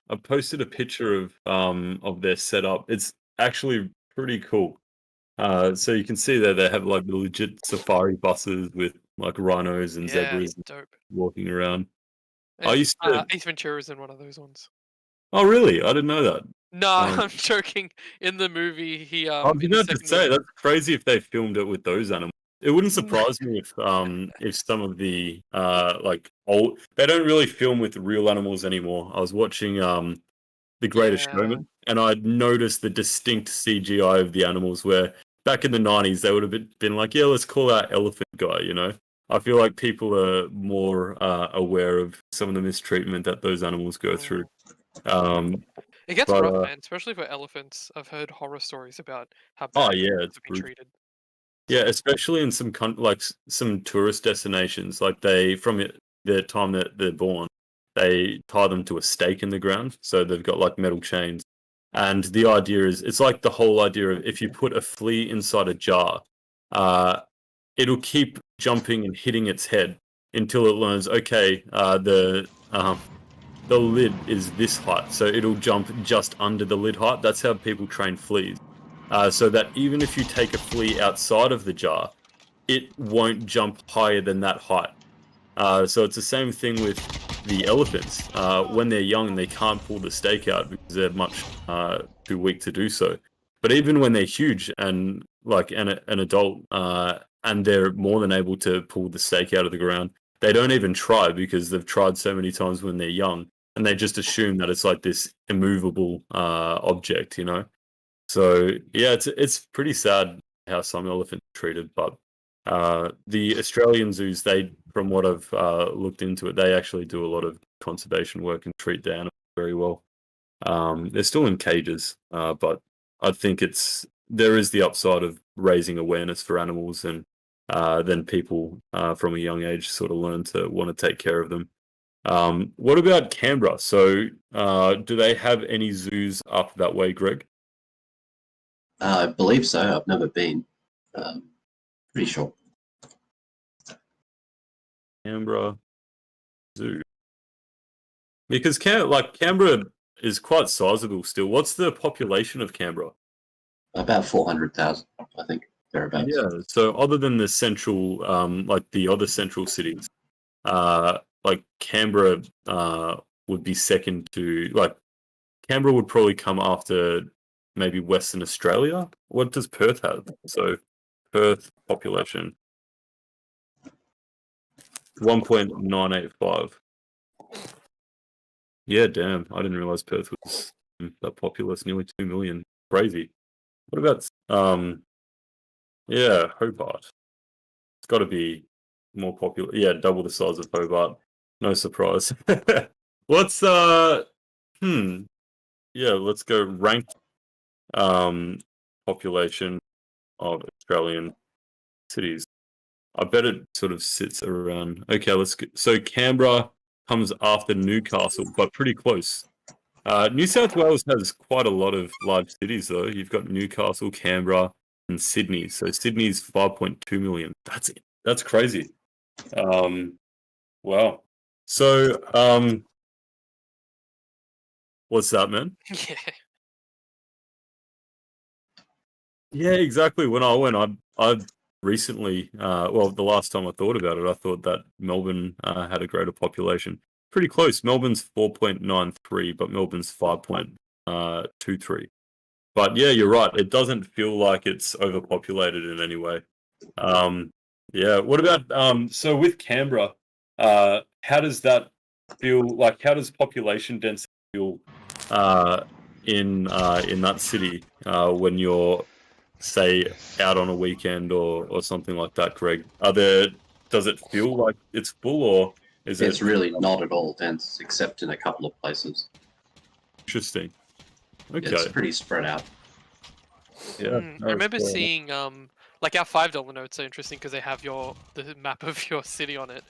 I've posted a picture of their setup. It's actually pretty cool. So you can see there they have like the legit safari buses with like rhinos and Yeah, zebras dope. walking around. I And, used to. Ace Ventura's in one of those ones. Oh, really? I didn't know that. No, Um, I'm joking. In the movie, he I was in the about to second say movie. that's crazy if they filmed it with those animals. It wouldn't surprise me if some of the like old they don't really film with real animals anymore. I was watching The Greatest Yeah. Showman, and I noticed the distinct CGI of the animals. Where back in the 90s, they would have been like, "Yeah, let's call our elephant guy." You know, I feel like people are more aware of some of the mistreatment that those animals go through. It gets But, rough, man, especially for elephants. I've heard horror stories about how oh bad yeah, elephants it's have been brutal. treated. Yeah, especially in some some tourist destinations, like they from the time that they're born, they tie them to a stake in the ground, so they've got like metal chains. And the idea is, it's like the whole idea of if you put a flea inside a jar, uh, it'll keep jumping and hitting its head until it learns, okay, the lid is this height, so it'll jump just under the lid height. That's how people train fleas. So that even if you take a flea outside of the jar, it won't jump higher than that height. So it's the same thing with the elephants. When they're young, they can't pull the stake out because they're much too weak to do so. But even when they're huge and like an adult, and they're more than able to pull the stake out of the ground, they don't even try because they've tried so many times when they're young, and they just assume that it's like this immovable object, you know. So yeah, it's pretty sad how some elephants are treated, but the Australian zoos, they, from what I've looked into it, they actually do a lot of conservation work and treat the animals very well. They're still in cages, but I think there is the upside of raising awareness for animals, and then people from a young age sort of learn to want to take care of them. What about Canberra? So do they have any zoos up that way, Greg? I believe so. I've never been. Pretty sure. Canberra Zoo. Because Canberra is quite sizable still. What's the population of Canberra? About 400,000, I think, thereabouts. Yeah. So other than the central, like the other central cities, like Canberra would be second to Canberra would probably come after maybe Western Australia. What does Perth have? So Perth population 1.985. Yeah, damn. I didn't realize Perth was that populous, nearly 2 million. Crazy. What about yeah, Hobart. It's got to be more popular. Yeah, double the size of Hobart. No surprise. What's yeah, let's go ranked population of Australian cities. I bet it sort of sits around. Okay, let's go. So Canberra comes after Newcastle, but pretty close. New South Wales has quite a lot of large cities, though. You've got Newcastle, Canberra, and Sydney. So Sydney's 5.2 million. That's crazy. Wow. So what's that, man? Yeah. Yeah, exactly. When I went, I recently, well, the last time I thought about it, I thought that Melbourne had a greater population. Pretty close. Melbourne's 4.93, but Melbourne's 5.23. But yeah, you're right. It doesn't feel like it's overpopulated in any way. Yeah. What about so with Canberra? How does that feel? Like, how does population density feel in that city when you're, say, out on a weekend or something like that, Greg? Does it feel like it's full, or is It's really not at all dense, except in a couple of places. Interesting. Okay. It's pretty spread out. Yeah. I remember seeing like our $5 notes are interesting because they have the map of your city on it.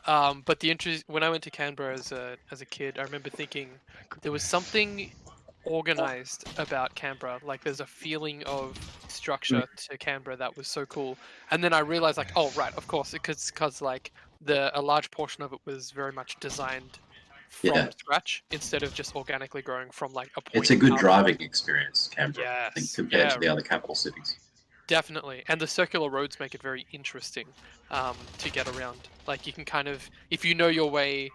But when I went to Canberra as a kid, I remember thinking there was something organized about Canberra. Like there's a feeling of structure to Canberra that was so cool. And then I realized like, oh right, of course, because like a large portion of it was very much designed from Yeah. scratch instead of just organically growing from like a point. It's a good up. driving experience, Canberra, I think, Yes, compared yeah. to the other capital cities. Definitely, and the circular roads make it very interesting to get around. Like you can kind of, if you know your way.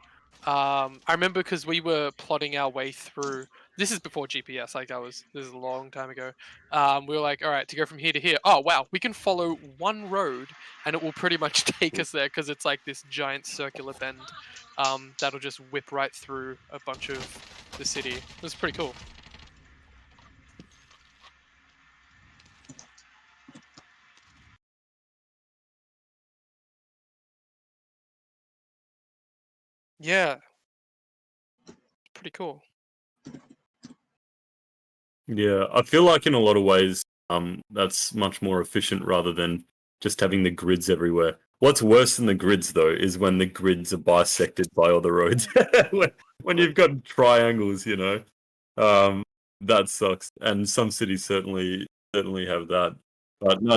I remember because we were plotting our way through. This is before GPS. Like this is a long time ago. We were like, all right, to go from here to here. Oh wow, we can follow one road, and it will pretty much take us there because it's like this giant circular bend. That'll just whip right through a bunch of the city. It was pretty cool. Yeah. Pretty cool. Yeah, I feel like in a lot of ways, that's much more efficient rather than just having the grids everywhere. What's worse than the grids, though, is when the grids are bisected by other roads. when you've got triangles, you know, that sucks. And some cities certainly have that. But no,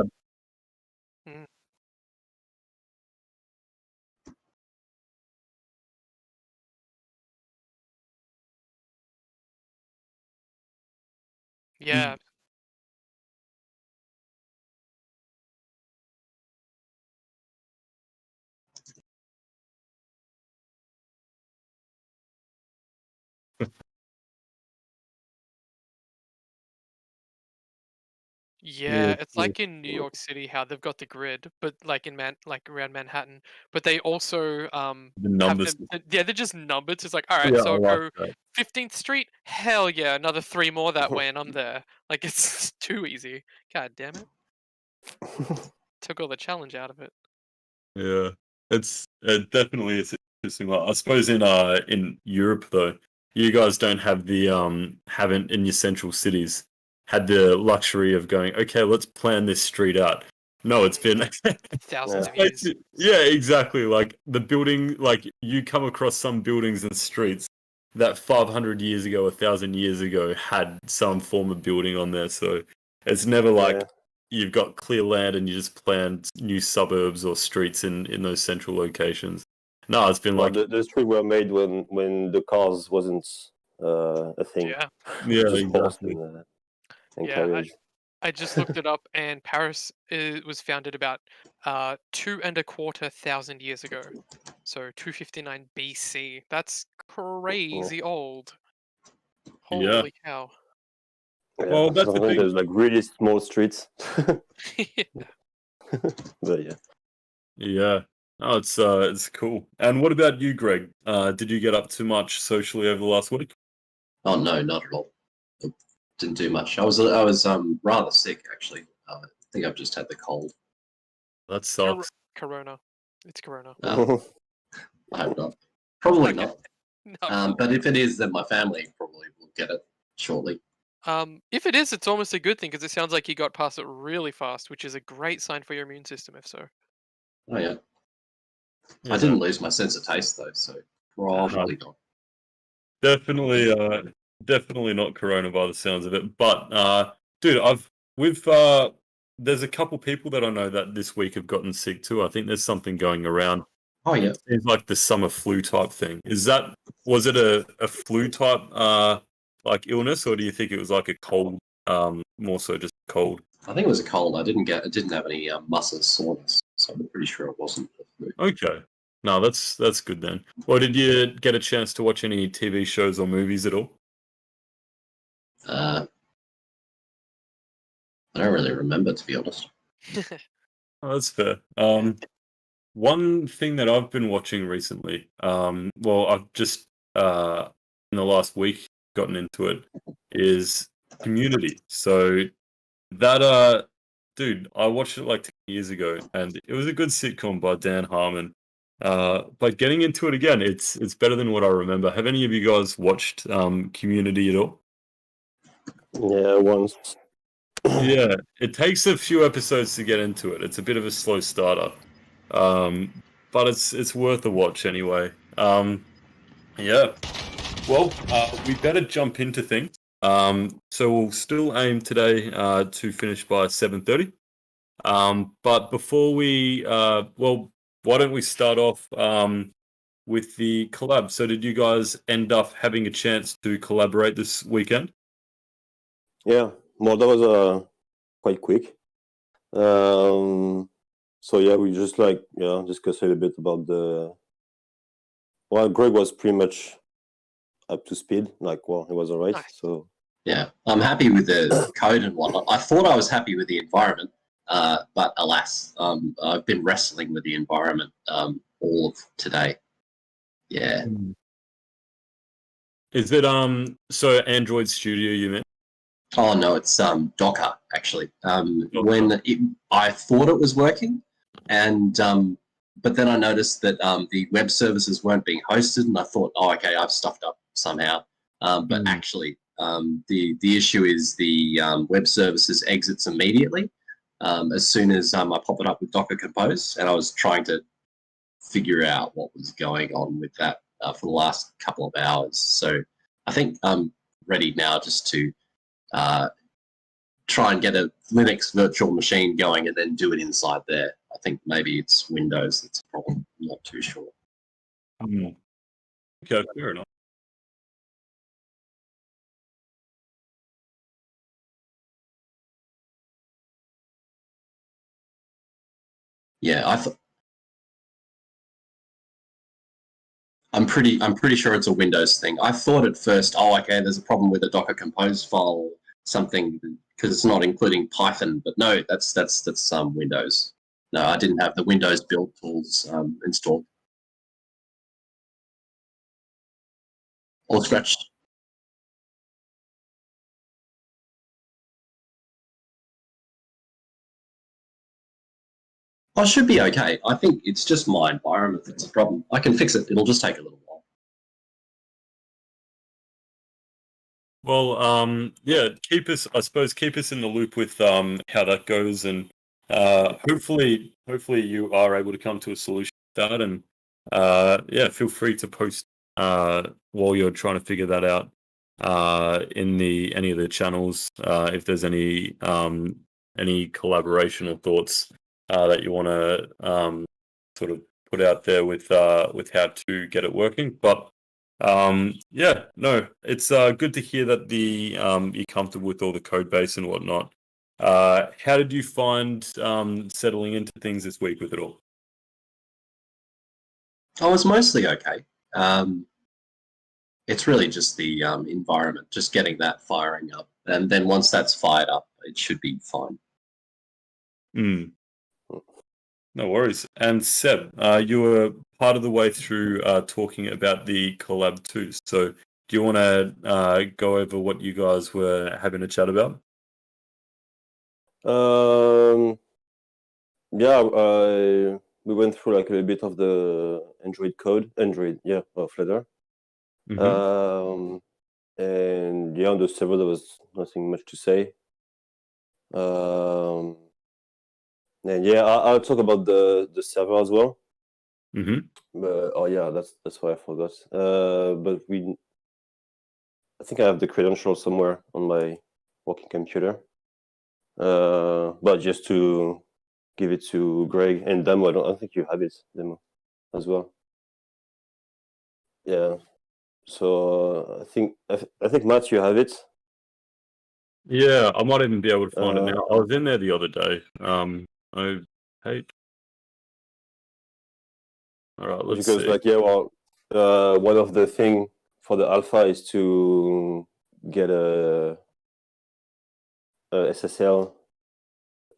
Yeah. Yeah, it's like in New York City how they've got the grid, but like like around Manhattan, but they also the have numbers. yeah, they're just numbers. It's like, all right, Yeah, so I I'll like go that. 15th Street. Hell yeah, another 3 more that way, and I'm there. Like it's too easy. God damn it! Took all the challenge out of it. Yeah, it's definitely it's interesting. Well, I suppose in Europe though, you guys don't have the haven't in your central cities had the luxury of going, okay, let's plan this street out. No, it's been Thousands of Like, years. yeah, exactly. Like the building, like you come across some buildings and streets that 500 years ago, 1,000 years ago had some form of building on there. So it's never like Yeah. you've got clear land and you just plan new suburbs or streets in those central locations. No, it's been Well, like, the street were made when the cars wasn't a thing. Yeah. yeah, Just horse exactly. and Yeah, carriage. I just looked it up, and Paris was founded about 2,250 years ago, so 259 BC. That's crazy old. Yeah. Holy cow! Yeah, Well, that's the sometimes thing. there's like really small streets. But yeah. Yeah. Oh, it's cool. And what about you, Greg? Did you get up too much socially over the last week? Oh no, not at all. I didn't do much. I was rather sick actually. I think I've just had the cold. That sucks. Corona. It's Corona. I hope not. Probably Okay. not. No. But if it is, then my family probably will get it shortly. If it is, it's almost a good thing because it sounds like you got past it really fast, which is a great sign for your immune system. If so. Oh yeah. Yeah. I didn't lose my sense of taste though, so probably not. Definitely not Corona by the sounds of it. But dude, there's a couple people that I know that this week have gotten sick too. I think there's something going around. Oh yeah. It seems like the summer flu type thing. Was it a flu type like illness, or do you think it was like a cold, more so just cold? I think it was a cold. I didn't have any muscle soreness, so I'm pretty sure it wasn't the flu. Okay. No, that's good then. Well, did you get a chance to watch any TV shows or movies at all? I don't really remember, to be honest. Oh, that's fair. One thing that I've been watching recently, well, I've just in the last week gotten into it, is Community. So that dude, I watched it like 10 years ago, and it was a good sitcom by Dan Harmon. But getting into it again, it's better than what I remember. Have any of you guys watched Community at all? Yeah, once. Yeah, it takes a few episodes to get into it. It's a bit of a slow starter, but it's worth a watch anyway. Yeah. Well, we better jump into things. So we'll still aim today to finish by 7:30. But before we, why don't we start off with the collab? So did you guys end up having a chance to collaborate this weekend? Yeah, well, that was quite quick. So yeah, we just discussed a little bit about Greg was pretty much up to speed. Like, well, it was all right. Nice. So Yeah, I'm happy with the code and whatnot. I thought I was happy with the environment, but alas, I've been wrestling with the environment all of today. Yeah. Is it so Android Studio you meant? Oh no, it's Docker actually. When I thought it was working, and but then I noticed that the web services weren't being hosted, and I thought, oh, okay, I've stuffed up somehow. But actually, the issue is the web services exits immediately as soon as I pop it up with Docker Compose, and I was trying to figure out what was going on with that for the last couple of hours. So I think I'm ready now just to try and get a Linux virtual machine going and then do it inside there. I think maybe it's Windows that's a problem. I'm not too sure. Okay, fair enough. Yeah, I'm pretty sure it's a Windows thing. I thought at first, oh, okay, there's a problem with the Docker Compose file, something because it's not including Python. But no, that's Windows. No, I didn't have the Windows build tools installed or scratched. I should be okay. I think it's just my environment that's a problem. I can fix it. It'll just take a little while. Well, yeah, keep us in the loop with how that goes, and hopefully you are able to come to a solution with that, and yeah, feel free to post while you're trying to figure that out in any of the channels if there's any collaboration or thoughts that you want to sort of put out there with how to get it working. But yeah, no, it's good to hear that you're comfortable with all the code base and whatnot. How did you find settling into things this week with it all? I was mostly okay. It's really just the environment, just getting that firing up, and then once that's fired up, it should be fine. No worries. And Seb, you were part of the way through talking about the collab too. So do you want to go over what you guys were having a chat about? Yeah, we went through like a little bit of the Android code, of Flutter. And yeah, on the server there was nothing much to say. And yeah, I'll talk about the server as well. Oh yeah, that's why I forgot. But I think I have the credentials somewhere on my working computer. But just to give it to Greg and Demo, I don't think you have it, Demo, as well. Yeah. So I think Matt, you have it. Yeah, I might even be able to find it now. I was in there the other day. I hate. All right, let's see. Like, yeah, well, one of the thing for the alpha is to get a SSL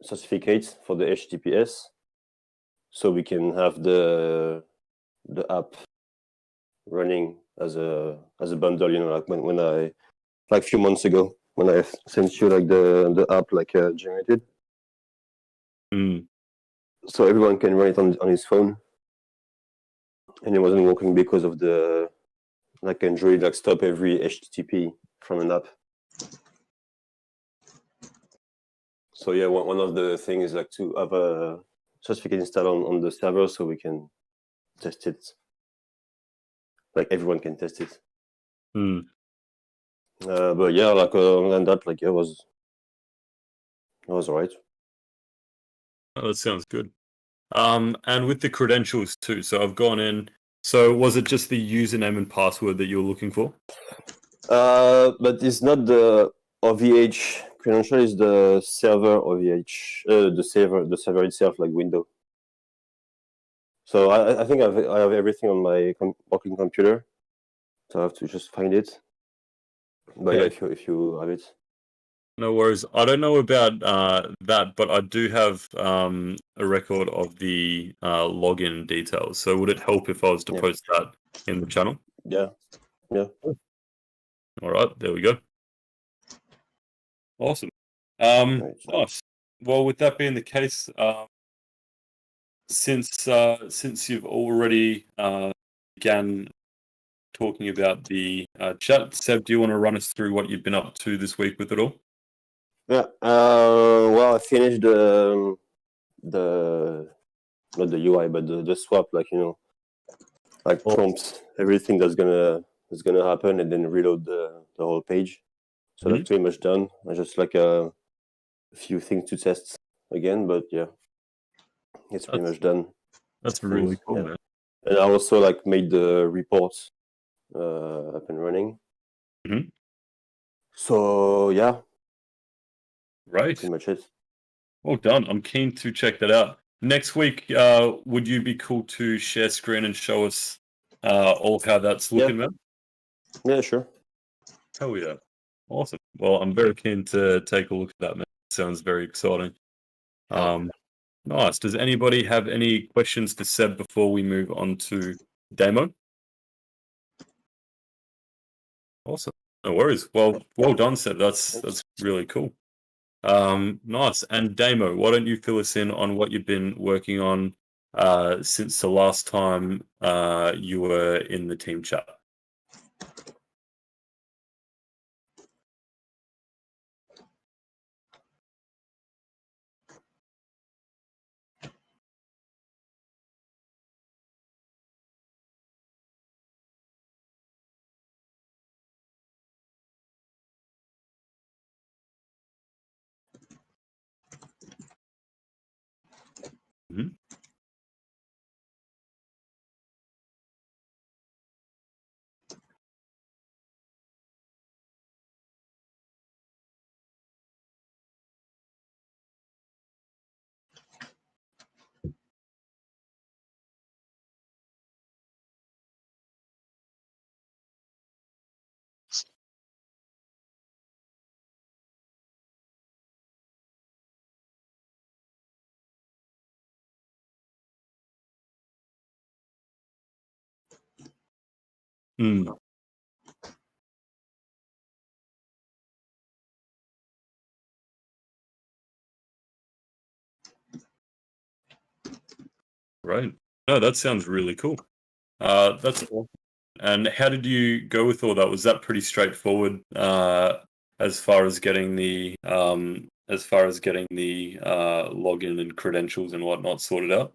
certificate for the HTTPS, so we can have the app running as a bundle. You know, like when I like a few months ago when I sent you like the app like generated. So everyone can run it on his phone, and it wasn't working because of the like Android like stop every HTTP from an app. So yeah, one of the things is like to have a certificate installed on the server so we can test it. Like everyone can test it. But yeah, like other than that, like it was alright. Oh, that sounds good. And with the credentials too. So I've gone in. So was it just the username and password that you were looking for? But it's not the OVH credential; is the server OVH, the server itself, like window. So I think I have everything on my working computer, so I have to just find it. But yeah, if you have it. No worries. I don't know about that, but I do have a record of the login details. So would it help if I was to post that in the channel? Yeah. All right, there we go. Awesome. Nice. Well, with that being the case, since you've already began talking about the chat, Seb, do you want to run us through what you've been up to this week with it all? Yeah. Well, I finished the not the UI, but the swap, like like prompts everything that's gonna happen, and then reload the whole page. So that's pretty much done. I just like a few things to test again, but yeah, it's pretty much done. That's really cool, man. And I also like made the reports up and running. So yeah, right. Pretty much it. Well done. I'm keen to check that out. Next week, would you be cool to share screen and show us all how that's looking, man? Yeah, sure. Hell yeah. Awesome. Well, I'm very keen to take a look at that, man. Sounds very exciting. Nice. Does anybody have any questions to Seb before we move on to Damo? Awesome. No worries. Well done, Seb. That's really cool. Nice. And Damo, why don't you fill us in on what you've been working on since the last time you were in the team chat? Right. No, that sounds really cool. That's awesome. And how did you go with all that? Was that pretty straightforward as far as getting the login and credentials and whatnot sorted out?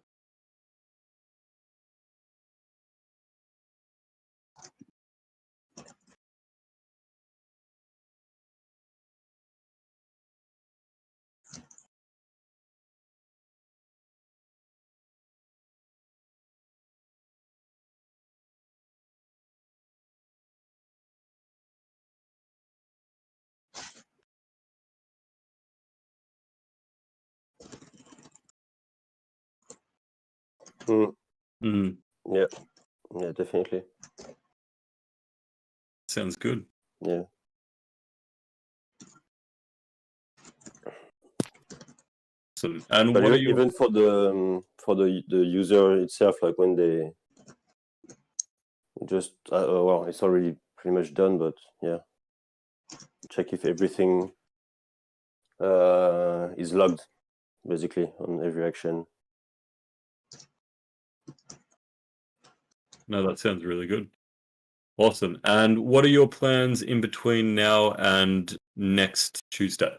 Yeah, definitely. Sounds good. Yeah. So, and but what even for the user itself, like when they just well, it's already pretty much done, but yeah, check if everything is logged basically on every action. No, that sounds really good. Awesome. And what are your plans in between now and next Tuesday?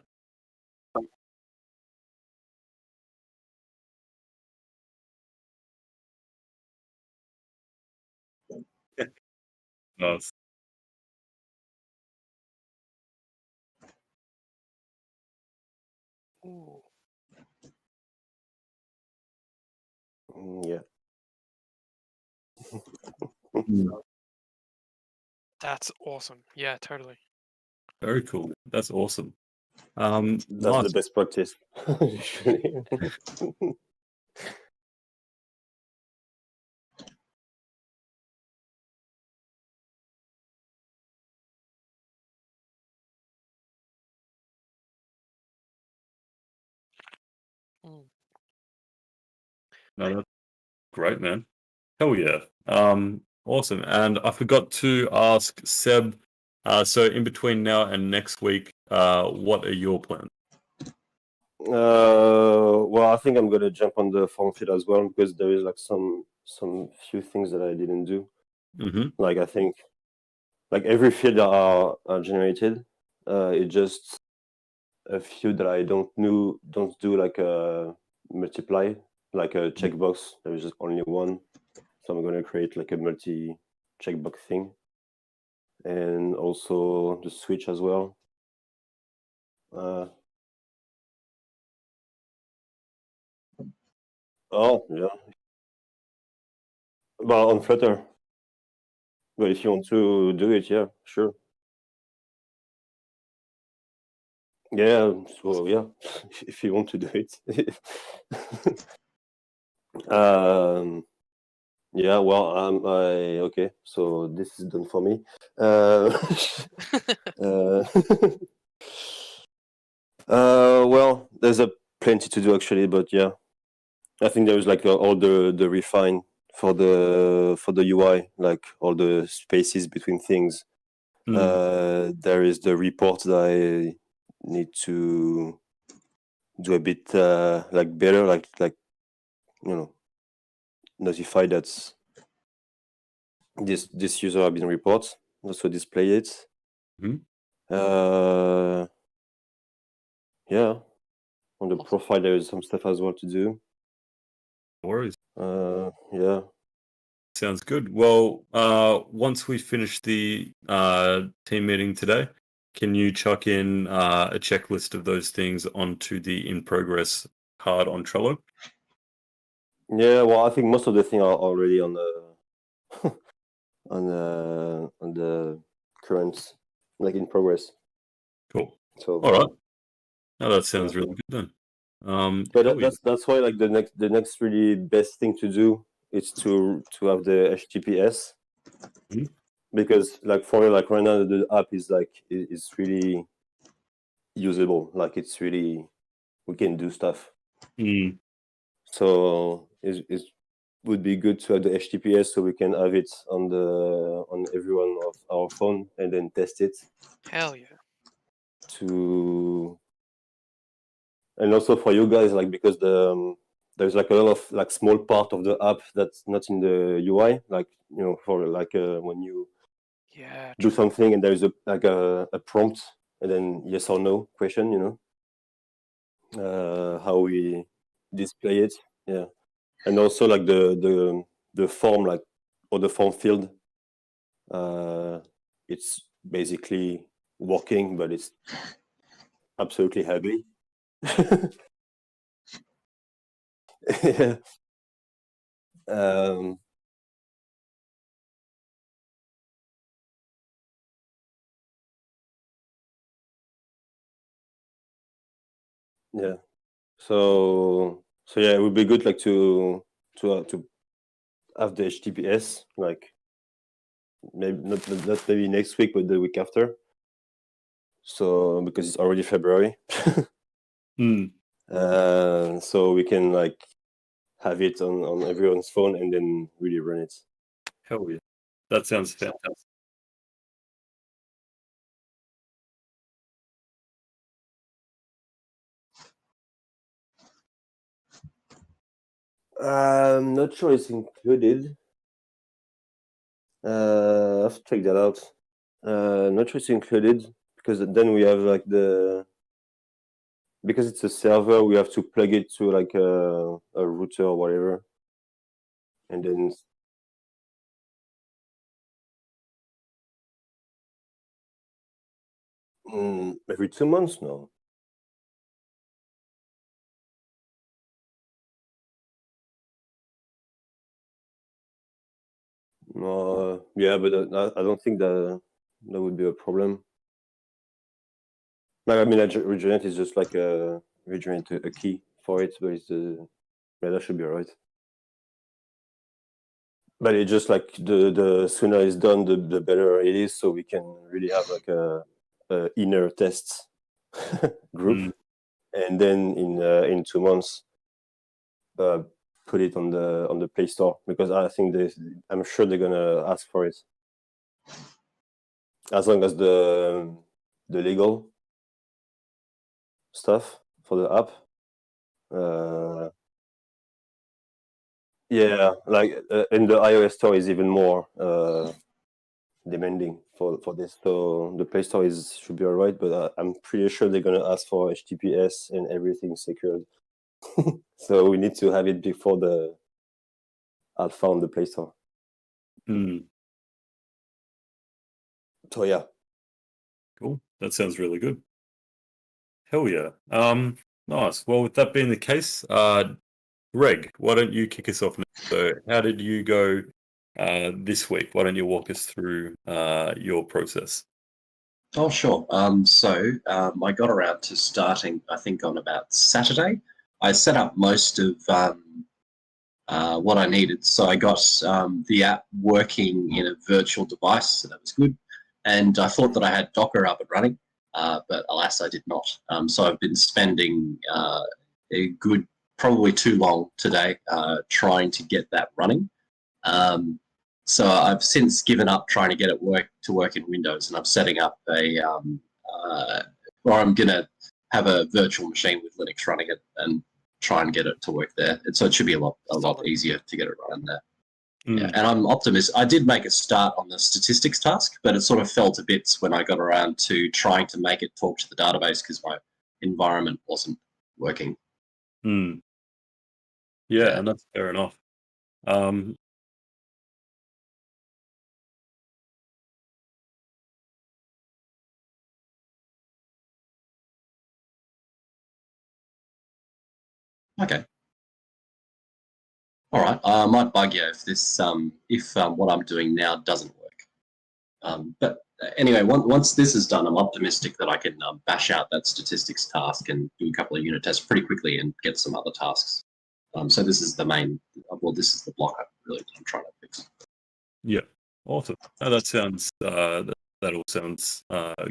Nice. Ooh, Yeah. that's awesome. Yeah, totally. Very cool. That's awesome. That's Nice. the best practice. Usually. Mm. No, that's great, man. Hell yeah. Awesome. And I forgot to ask Seb. So in between now and next week, what are your plans? Well, I think I'm gonna jump on the form feed as well because there is like some few things that I didn't do. Mm-hmm. Like I think like every field that are generated, it just a few that I don't do like a multiply, like a checkbox. There is just only one, so I'm gonna create like a multi checkbox thing, and also the switch as well. Oh yeah, well on Flutter. But if you want to do it, yeah, sure. Yeah, so yeah, if you want to do it. Yeah, well, okay, so this is done for me. Uh, well, there's a plenty to do actually, but yeah, I think there's like all the refine for the UI, like all the spaces between things. There is the report that I need to do a bit like better, like you know, notify that this user have been reported, also display it. Yeah, on the profile there is some stuff as well to do. No worries. Yeah. Sounds good. Well, once we finish the team meeting today, can you chuck in a checklist of those things onto the in progress card on Trello? Yeah, well, I think most of the things are already on the on the current, like in progress. Cool. So all right. No, that sounds really good then. But that's why like the next really best thing to do is to have the HTTPS, because like for like right now the app is like is really usable. Like it's really, we can do stuff. So it would be good to have the HTTPS so we can have it on everyone of our phone and then test it. Hell yeah. And also for you guys, like because there's like a lot of like small part of the app that's not in the UI, like for like when you do something and there's a prompt and then yes or no question, how we display it, yeah. And also like the form, like, or the form field, it's basically working, but it's absolutely heavy. Yeah. Yeah. So yeah, it would be good like to have the HTTPS, like maybe not maybe next week, but the week after. So because it's already February. So we can like have it on everyone's phone and then really run it. Hell yeah. That sounds fantastic. I'm not sure it's included. I have to check that out. Not sure it's included because then we have like because it's a server, we have to plug it to like a router or whatever, and then every 2 months, no. Yeah, but I don't think that would be a problem. Like, I mean, regenerate is just like regenerate a key for it, but yeah, that should be alright. But it's just like the sooner it's done, the better it is, so we can really have like a inner test group, and then in 2 months, put it on the Play Store, because I think I'm sure they're gonna ask for it, as long as the legal stuff for the app. Yeah, like in the iOS store is even more demanding for this. So the Play Store should be alright, but I'm pretty sure they're gonna ask for HTTPS and everything secured. So we need to have it before the alpha on the Play Store. So yeah. Cool. That sounds really good. Hell yeah. Nice. Well, with that being the case, Greg, why don't you kick us off now? So how did you go this week? Why don't you walk us through your process? Oh, sure. So I got around to starting, I think, on about Saturday. I set up most of what I needed. So I got the app working in a virtual device, so that was good. And I thought that I had Docker up and running, but alas, I did not. So I've been spending a good, probably too long today, trying to get that running. So I've since given up trying to get it to work in Windows, and I'm setting up or I'm going to have a virtual machine with Linux running it and try and get it to work there. And so it should be a lot easier to get it running there. Yeah, and I'm optimistic. I did make a start on the statistics task, but it sort of fell to bits when I got around to trying to make it talk to the database because my environment wasn't working. Yeah, and that's fair enough. Okay. All right. I might bug you if this if what I'm doing now doesn't work. But anyway, once this is done, I'm optimistic that I can bash out that statistics task and do a couple of unit tests pretty quickly and get some other tasks. So this is the main. Well, this is the block I'm trying to fix. Yeah. Awesome. No, that sounds that all sounds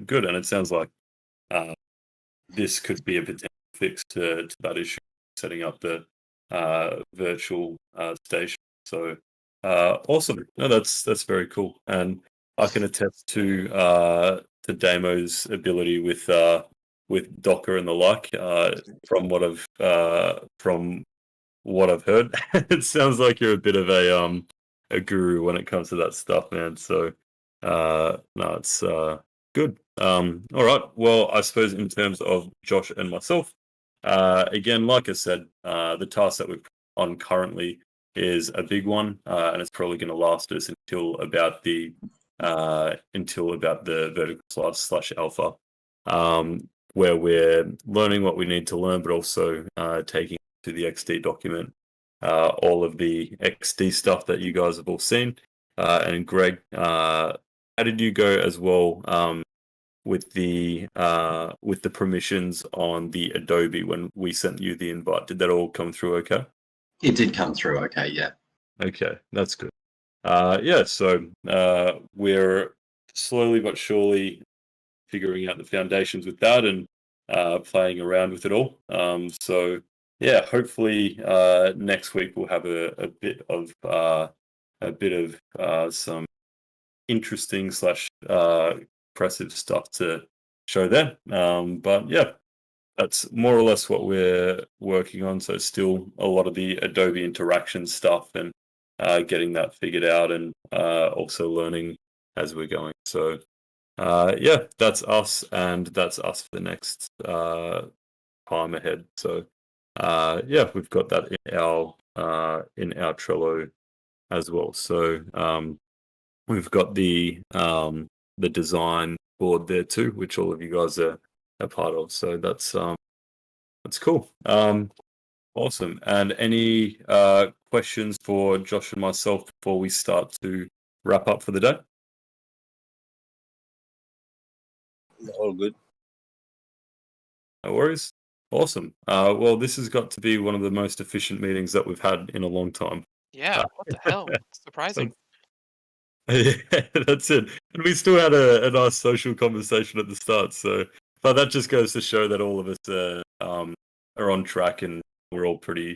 good, and it sounds like this could be a potential fix to that issue, setting up the virtual station. So awesome. No, that's very cool, and I can attest to Damo's ability with Docker and the like. From what I've heard, it sounds like you're a bit of a guru when it comes to that stuff, man. So no, it's good. All right. Well, I suppose in terms of Josh and myself, again, like I said, the task that we're on currently is a big one, and it's probably going to last us until about the vertical slice / alpha, where we're learning what we need to learn, but also taking to the XD document all of the XD stuff that you guys have all seen. And Greg, how did you go as well with the permissions on the Adobe when we sent you the invite? Did that all come through okay? It did come through okay, yeah. Okay, that's good. Yeah, so we're slowly but surely figuring out the foundations with that and playing around with it all. So yeah, hopefully next week we'll have a bit of some interesting / impressive stuff to show there. But yeah, that's more or less what we're working on. So still a lot of the Adobe interaction stuff and getting that figured out, and also learning as we're going. So yeah, that's us, and that's us for the next time ahead. So yeah, we've got that in our Trello as well. So we've got the design board there too, which all of you guys are a part of. So that's cool. Awesome. And any questions for Josh and myself before we start to wrap up for the day? All good. No worries. Awesome. Well, this has got to be one of the most efficient meetings that we've had in a long time. Yeah, what the hell? Surprising. Yeah, that's it. And we still had a nice social conversation at the start. So, but that just goes to show that all of us are on track and we're all pretty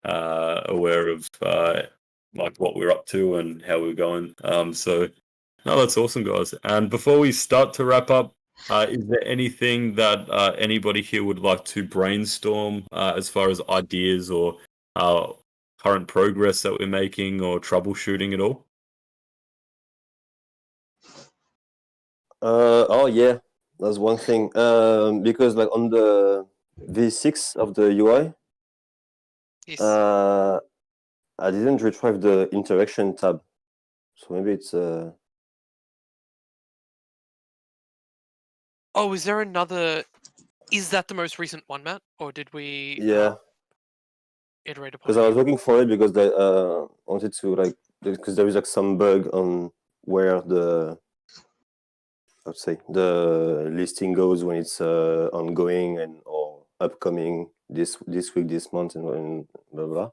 aware of like what we're up to and how we're going. So, no, that's awesome, guys. And before we start to wrap up, is there anything that anybody here would like to brainstorm as far as ideas or current progress that we're making or troubleshooting at all? Oh yeah, that's one thing. Because like on the V6 of the UI, Yes. I didn't retrieve the interaction tab, so maybe it's Oh, is there another? Is that the most recent one, Matt? Or did we yeah. iterate upon Because I it? was looking for it because I wanted to like because there is like some bug on where the let's say the listing goes when it's ongoing and or upcoming this week, this month, and blah blah.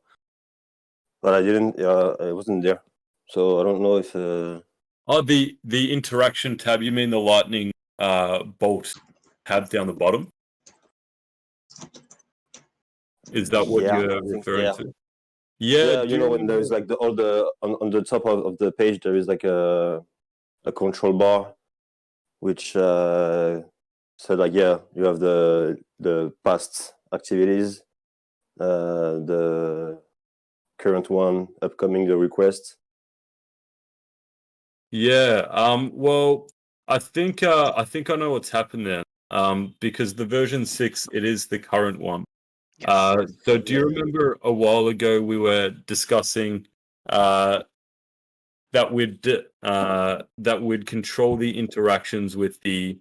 But I didn't. It wasn't there, so I don't know if. Oh, the interaction tab. You mean the lightning bolt tab down the bottom? Is that what you're referring to? Yeah, you know when there's like on the top of the page there is like a control bar, which said like you have the past activities, the current one, upcoming, the request. Yeah. Well, I think I know what's happened there. Because the version 6, it is the current one. Yes. So do you remember a while ago we were discussing that we'd control the interactions with the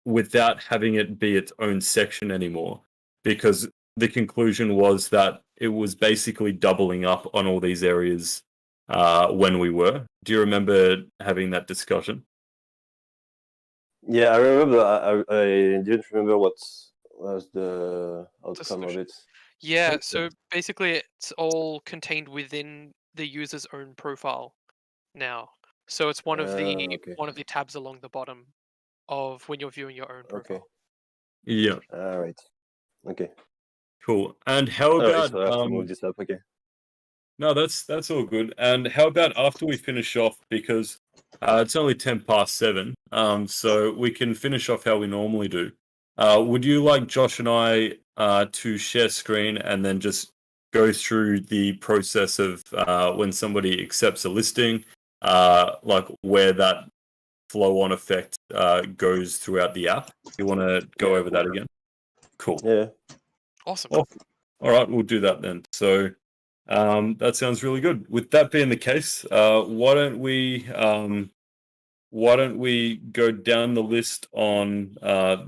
without having it be its own section anymore, because the conclusion was that it was basically doubling up on all these areas when we were. Do you remember having that discussion? Yeah, I remember. I didn't remember what was the outcome of it. Yeah, so basically it's all contained within the user's own profile now. So it's one of the tabs along the bottom of when you're viewing your own profile. Okay. Yeah. All right. Okay. Cool. And how about so I have to move this up? Okay. No, that's all good. And how about after we finish off, because it's only 7:10, so we can finish off how we normally do. Would you like Josh and I to share screen and then just go through the process of when somebody accepts a listing, like where that flow-on effect goes throughout the app? You want to go over that again? Cool. Yeah. Awesome. All right, we'll do that then. So that sounds really good. With that being the case, why don't we go down the list on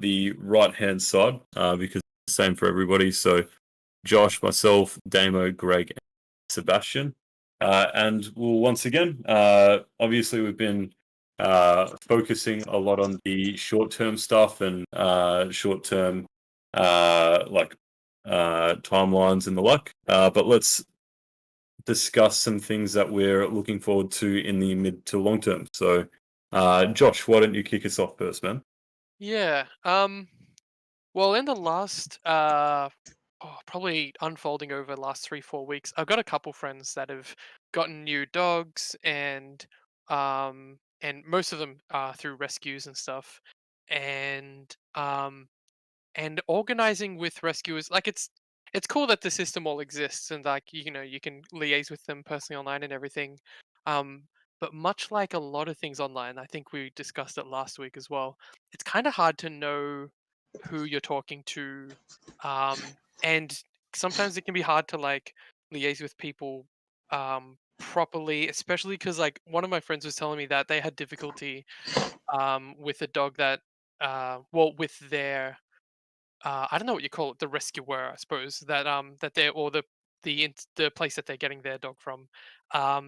the right-hand side, because it's the same for everybody. So Josh, myself, Damo, Greg, and Sebastian. And we'll once again, obviously we've been focusing a lot on the short-term stuff and short-term like timelines and the like. But let's discuss some things that we're looking forward to in the mid to long term. So Josh, why don't you kick us off first, man? Yeah. Well, in the last probably unfolding over the last 3-4 weeks, I've got a couple friends that have gotten new dogs, and most of them through rescues and stuff, and organizing with rescuers. Like it's cool that the system all exists, and like you can liaise with them personally online and everything. But much like a lot of things online, I think we discussed it last week as well. It's kind of hard to know who you're talking to, and sometimes it can be hard to like liaise with people properly, especially because like one of my friends was telling me that they had difficulty with a dog that with their I don't know what you call it, the rescuer, I suppose, that that they or the the place that they're getting their dog from,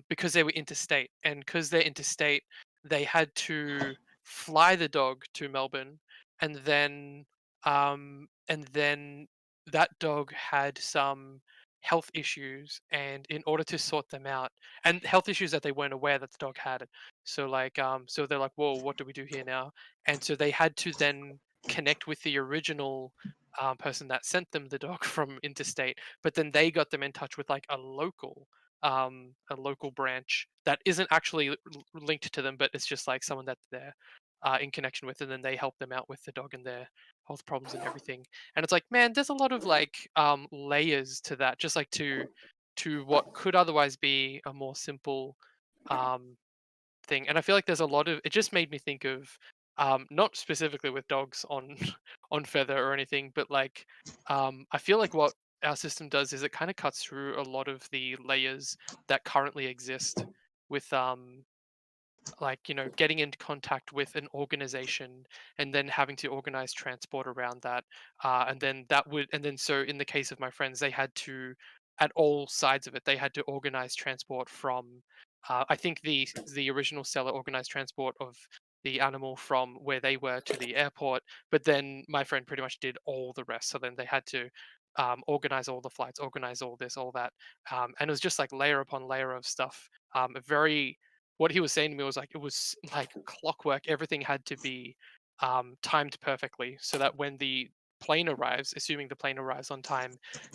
because they were interstate, and because they're interstate, they had to fly the dog to Melbourne, and then that dog had some health issues, and in order to sort them out, and health issues that they weren't aware that the dog had, so so they're like, whoa, what do we do here now? And so they had to then connect with the original person that sent them the dog from interstate, but then they got them in touch with like a local branch that isn't actually linked to them, but it's just like someone that they're in connection with, and then they help them out with the dog and their health problems and everything. And it's like, man, there's a lot of like layers to that, just like to what could otherwise be a more simple thing. And I feel like there's a lot of, it just made me think of not specifically with dogs on on Feather or anything, but like I feel like what our system does is it kind of cuts through a lot of the layers that currently exist with like, you know, getting into contact with an organization and then having to organize transport around that, and then so in the case of my friends, they had to, at all sides of it, they had to organize transport from I think the original seller organized transport of the animal from where they were to the airport, but then my friend pretty much did all the rest. So then they had to organize all the flights, organize all this, all that, and it was just like layer upon layer of stuff. What he was saying to me was like, it was like clockwork. Everything had to be timed perfectly so that when the plane arrives, assuming the plane arrives on time,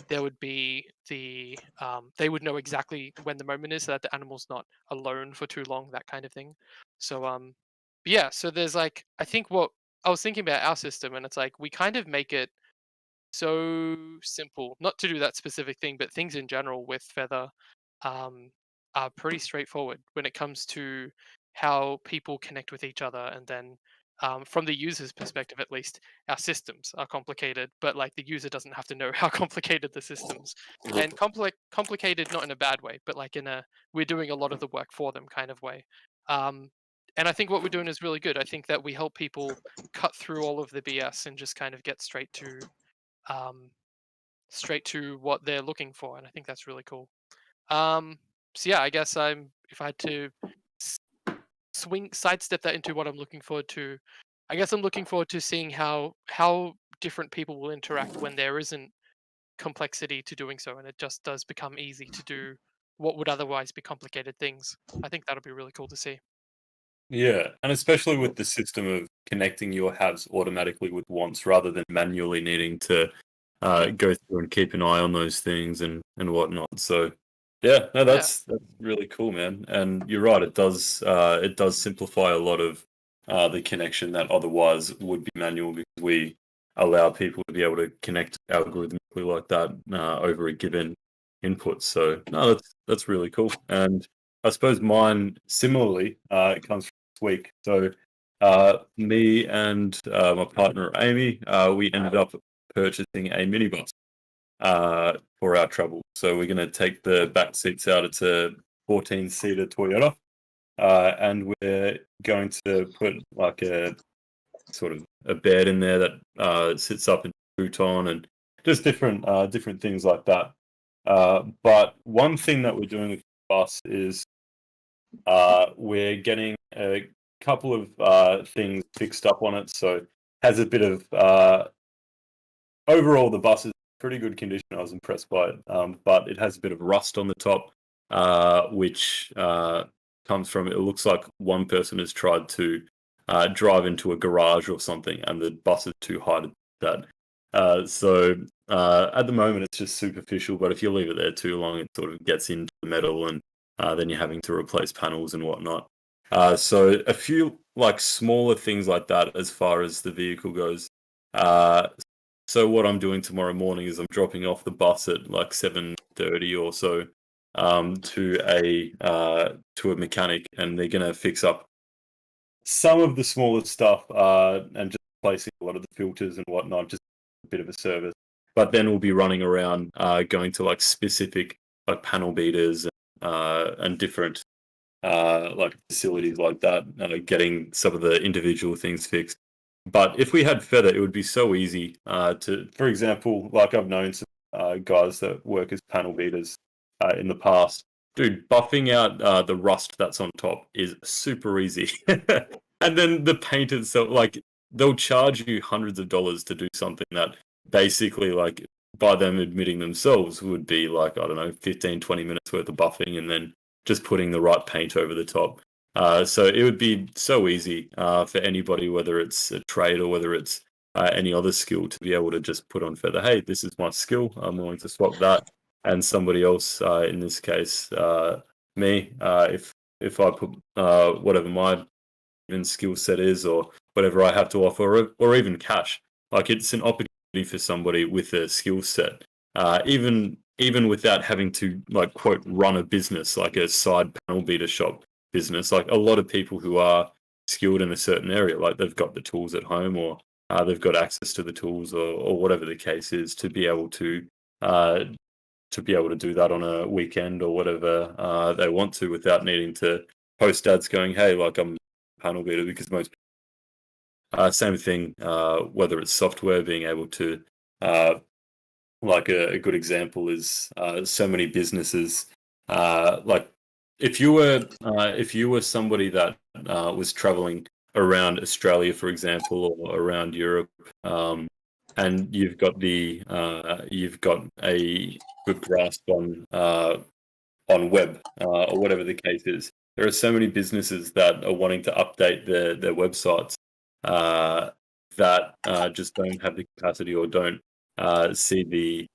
there would be they would know exactly when the moment is, so that the animal's not alone for too long, that kind of thing. So yeah, so there's like, I think what I was thinking about our system, and it's like we kind of make it so simple, not to do that specific thing, but things in general with Feather are pretty straightforward when it comes to how people connect with each other. And then from the user's perspective, at least, our systems are complicated, but like the user doesn't have to know how complicated the systems, and complicated not in a bad way, but like in a, we're doing a lot of the work for them kind of way. And I think what we're doing is really good. I think that we help people cut through all of the BS and just kind of get straight to what they're looking for, and I think that's really cool. So yeah, I guess if I had to sidestep that into what I'm looking forward to, I guess I'm looking forward to seeing how different people will interact when there isn't complexity to doing so, and it just does become easy to do what would otherwise be complicated things. I think that'll be really cool to see. Yeah, and especially with the system of connecting your halves automatically with wants rather than manually needing to go through and keep an eye on those things and whatnot. So yeah, no, that's really cool, man. And you're right, it does simplify a lot of the connection that otherwise would be manual, because we allow people to be able to connect algorithmically like that over a given input. So no, that's really cool. And I suppose mine similarly it comes from this week. So me and my partner Amy, we ended up purchasing a minibus for our travel. So we're going to take the back seats out. It's a 14-seater Toyota, and we're going to put like a sort of a bed in there that sits up in futon, and just different things like that. But one thing that we're doing with the bus is we're getting a couple of things fixed up on it. So it has a bit of overall, the bus is pretty good condition. I was impressed by it, but it has a bit of rust on the top, which comes from, it looks like one person has tried to drive into a garage or something, and the bus is too high to do that. So at the moment it's just superficial, but if you leave it there too long, it sort of gets into the metal, and then you're having to replace panels and whatnot. So a few like smaller things like that as far as the vehicle goes. So what I'm doing tomorrow morning is I'm dropping off the bus at like 7:30 or so to a mechanic, and they're gonna fix up some of the smaller stuff and just replacing a lot of the filters and whatnot, just a bit of a service. But then we'll be running around going to like specific like panel beaters and different like facilities like that, getting some of the individual things fixed. But if we had Feather, it would be so easy to, for example, like I've known some guys that work as panel beaters in the past. Dude, buffing out the rust that's on top is super easy. And then the paint itself, like, they'll charge you hundreds of dollars to do something that basically, like, by them admitting themselves would be like, I don't know, 15, 20 minutes worth of buffing and then just putting the right paint over the top. So it would be so easy for anybody, whether it's a trade or whether it's any other skill, to be able to just put on Feather, hey, this is my skill, I'm willing to swap that. And somebody else, in this case, me, if I put whatever my skill set is or whatever I have to offer, or even cash, like, it's an opportunity for somebody with a skill set, even without having to, like, quote, run a business, like a side panel beater shop business. Like, a lot of people who are skilled in a certain area, like, they've got the tools at home, or they've got access to the tools, or whatever the case is, to be able to do that on a weekend or whatever they want to, without needing to post ads going, hey, like, I'm a panel beater, because most same thing, whether it's software, being able to like a good example is so many businesses, like, if you were somebody that was traveling around Australia, for example, or around Europe, and you've got a good grasp on web, or whatever the case is, there are so many businesses that are wanting to update their websites that just don't have the capacity, or don't see the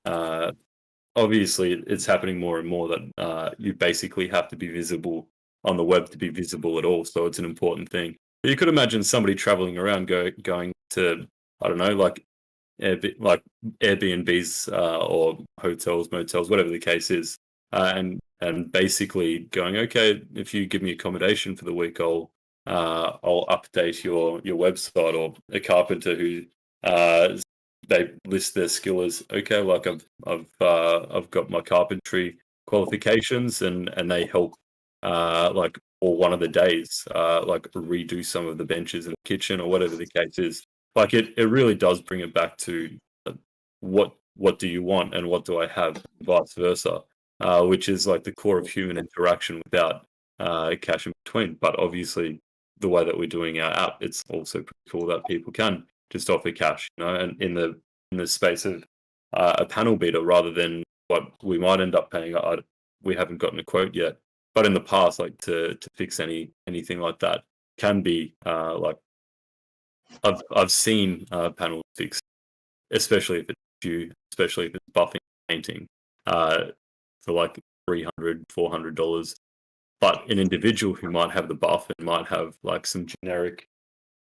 obviously it's happening more and more that you basically have to be visible on the web to be visible at all. So it's an important thing. But you could imagine somebody traveling around going to, I don't know, like Airbnbs or hotels, motels, whatever the case is, and basically going, okay, if you give me accommodation for the week, I'll update your website. Or a carpenter who they list their skill as, okay, like, I've got my carpentry qualifications, and they help like, or one of the days like, redo some of the benches in the kitchen, or whatever the case is. Like, it really does bring it back to what do you want and what do I have, vice versa, which is like the core of human interaction without cash in between. But obviously, the way that we're doing our app, it's also pretty cool that people can just offer cash, and in the space of a panel beater, rather than what we might end up paying. We haven't gotten a quote yet, but in the past, like, to fix anything like that can be like, I've seen panels fixed, especially if it's due, especially if it's buffing painting, for like $300-$400. But an individual who might have the buff and might have, like, some generic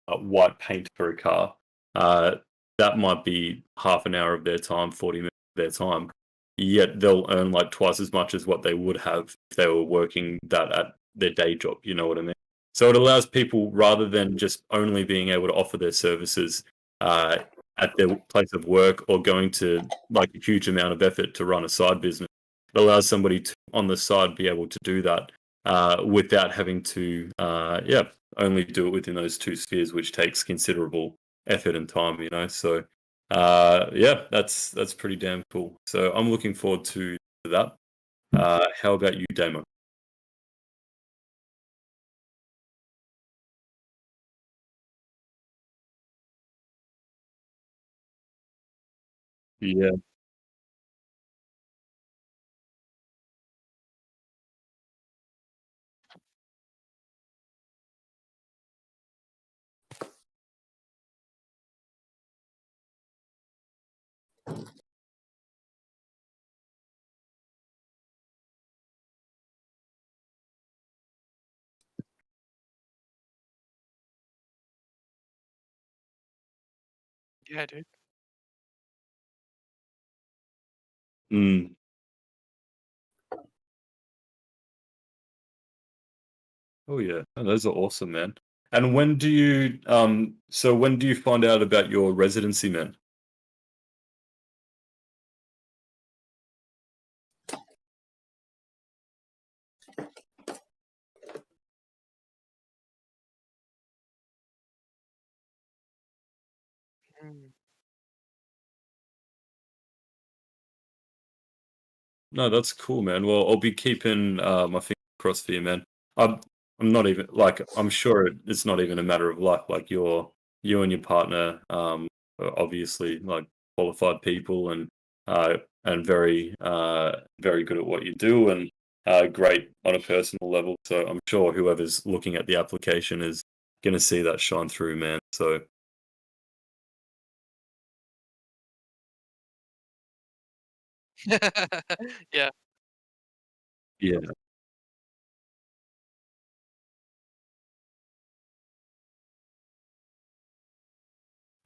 white paint for a car, that might be half an hour of their time, 40 minutes of their time. Yet they'll earn like twice as much as what they would have if they were working that at their day job. You know what I mean? So it allows people, rather than just only being able to offer their services at their place of work, or going to, like, a huge amount of effort to run a side business, it allows somebody to, on the side, be able to do that without having to, only do it within those two spheres, which takes considerable effort and time. So that's pretty damn cool. So I'm looking forward to that. How about you, Damo? Yeah. Yeah, dude. Mm. Oh yeah, oh, those are awesome, man. And when do you find out about your residency, man? Mm. No, that's cool, man. Well, I'll be keeping my fingers crossed for you, man. I'm not even like I'm sure it's not even a matter of luck. Like you and your partner are obviously like qualified people and very very good at what you do and great on a personal level. So I'm sure whoever's looking at the application is going to see that shine through, man. So Yeah. yeah.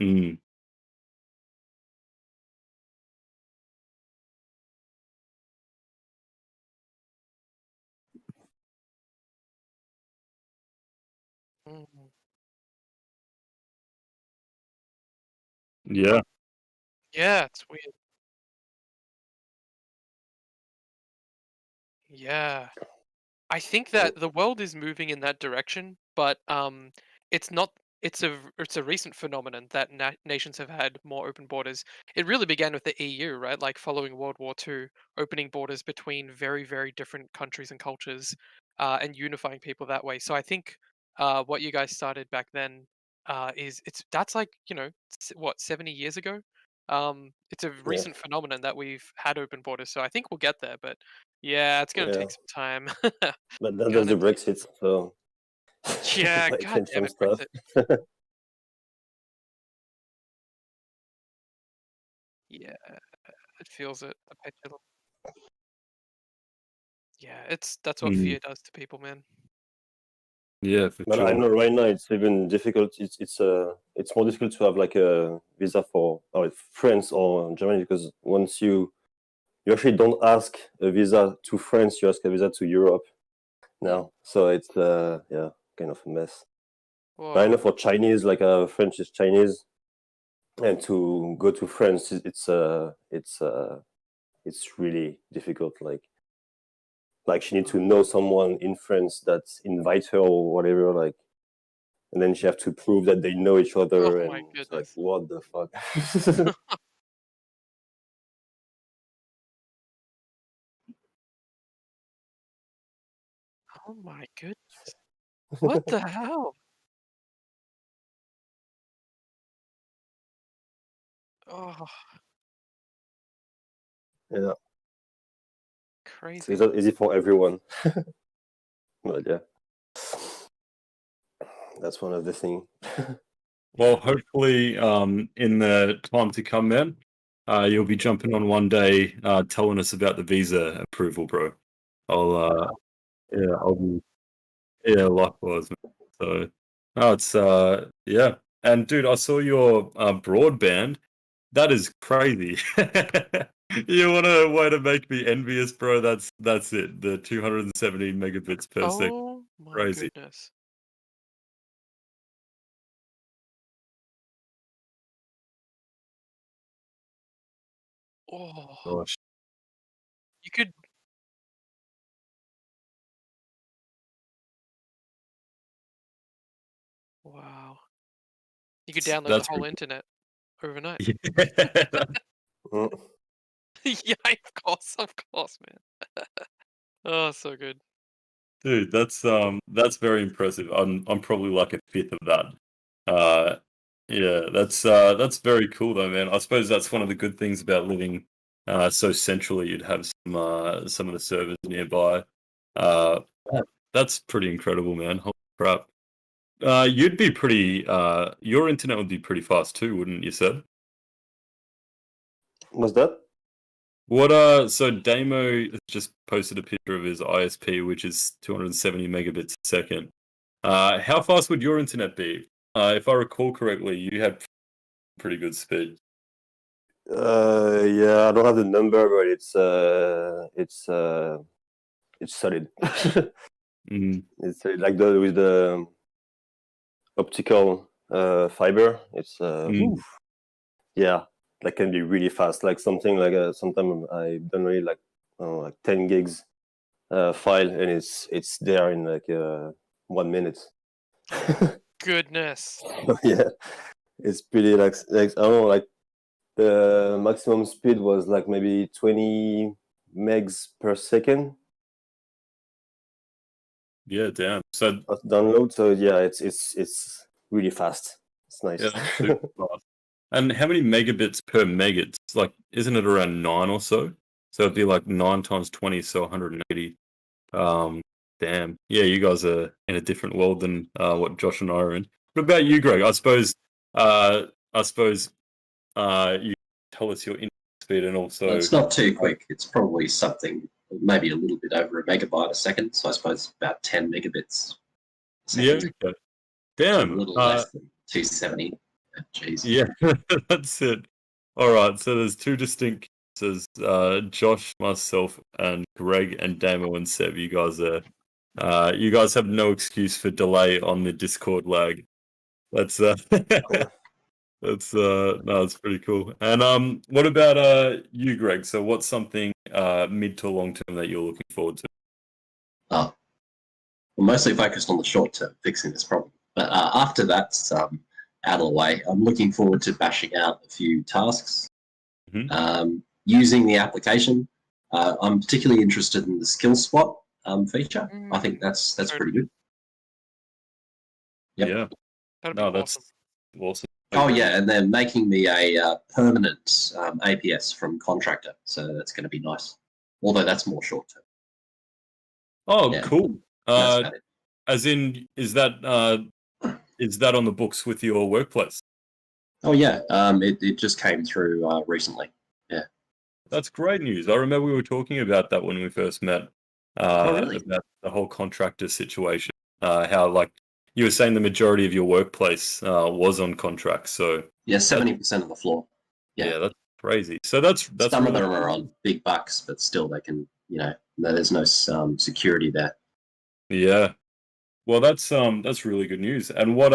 Mm. Mm. Yeah. Yeah, it's weird. Yeah. I think that the world is moving in that direction, but it's not. It's a recent phenomenon that nations have had more open borders. It really began with the EU, right? Like following World War II, opening borders between very different countries and cultures, and unifying people that way. So I think what you guys started back then that's like what 70 years ago. It's a Yeah. recent phenomenon that we've had open borders. So I think we'll get there, but yeah, it's gonna Yeah. take some time. But then there's Gonna the Brexit, so Yeah, might god change damn some it, stuff. Brexit. Yeah, it feels it. The pendulum. Yeah, that's what Mm. fear does to people, man. Yeah, for But I sure. know right now it's even difficult. It's more difficult to have like a visa for France or Germany because once you actually don't ask a visa to France, you ask a visa to Europe now. So it's yeah, kind of a mess. But I know Whoa. for Chinese, like French is Chinese, and to go to France, it's really difficult. Like she need to know someone in France that invite her or whatever. Like, and then she have to prove that they know each Oh other, my and it's like, goodness. what the fuck? Oh my goodness. What the hell? Oh, Yeah, so crazy. it's not easy for everyone. But yeah, that's one of the things. Well, hopefully, in the time to come, man, you'll be jumping on one day, telling us about the visa approval, bro. I'll be, yeah, likewise, man. So, no, it's, yeah. And dude, I saw your broadband. That is crazy. You want a way to make me envious, bro? That's it. The 270 megabits per second. Oh my Crazy. goodness. Oh, Gosh. you could. Wow. You could download the That's whole ridiculous. internet overnight. Yeah. Mm. Yeah, of course, man. Oh, so good. Dude, that's very impressive. I'm probably like a fifth of that. Uh yeah, that's very cool though, man. I suppose that's one of the good things about living so centrally. You'd have some of the servers nearby. Uh that's pretty incredible, man. Holy crap. You'd be pretty your internet would be pretty fast too, wouldn't you, sir? What's that? What so Damo just posted a picture of his ISP, which is 270 megabits a second. How fast would your internet be? If I recall correctly, you had pretty good speed. Yeah, I don't have the number, but it's solid. Mm. It's like with the optical fiber. It's Mm. oof. Yeah, that can be really fast. Like something like sometimes I done really like 10 gigs file, and it's there in like 1 minute. Goodness. Yeah, it's pretty like I don't know, like the maximum speed was like maybe 20 megs per second. Yeah, damn. So download. So yeah, it's really fast. It's nice. yeah, super fast. And how many megabits per meg? It's like, isn't it around 9 or so? So it'd be like 9 times 20, so 180. Damn. Yeah, you guys are in a different world than what Josh and I are in. What about you, Greg? I suppose you tell us your internet speed and also. Well, it's not too quick. It's probably something, maybe a little bit over a megabyte a second. So I suppose about 10 megabits. A second. Yeah. Okay. Damn. A little less than 270. Jeez. Yeah, that's it. All right. So there's two distinct cases. Josh, myself, and Greg and Damo and Seb. You guys have no excuse for delay on the Discord lag. That's that's pretty cool. And what about you, Greg? So what's something mid to long term that you're looking forward to? Well, mostly focused on the short term, fixing this problem. But after that's out of the way, I'm looking forward to bashing out a few tasks. Using the application. I'm particularly interested in the skill spot feature. I think that's pretty good. Yep. Yeah. That's awesome. Oh yeah, and they're making me a permanent APS from contractor, so that's going to be nice. Although that's more short term. Oh, Yeah. cool. That's about it. As in, is that on the books with your workplace? Oh yeah, it just came through recently. Yeah. That's great news. I remember we were talking about that when we first met. Really? About the whole contractor situation. How like you were saying the majority of your workplace was on contract. So Yeah, 70% of the floor. yeah, that's crazy. So that's Some of really them are on big bucks, but still they can, there's no security there. Yeah. Well, that's really good news. And what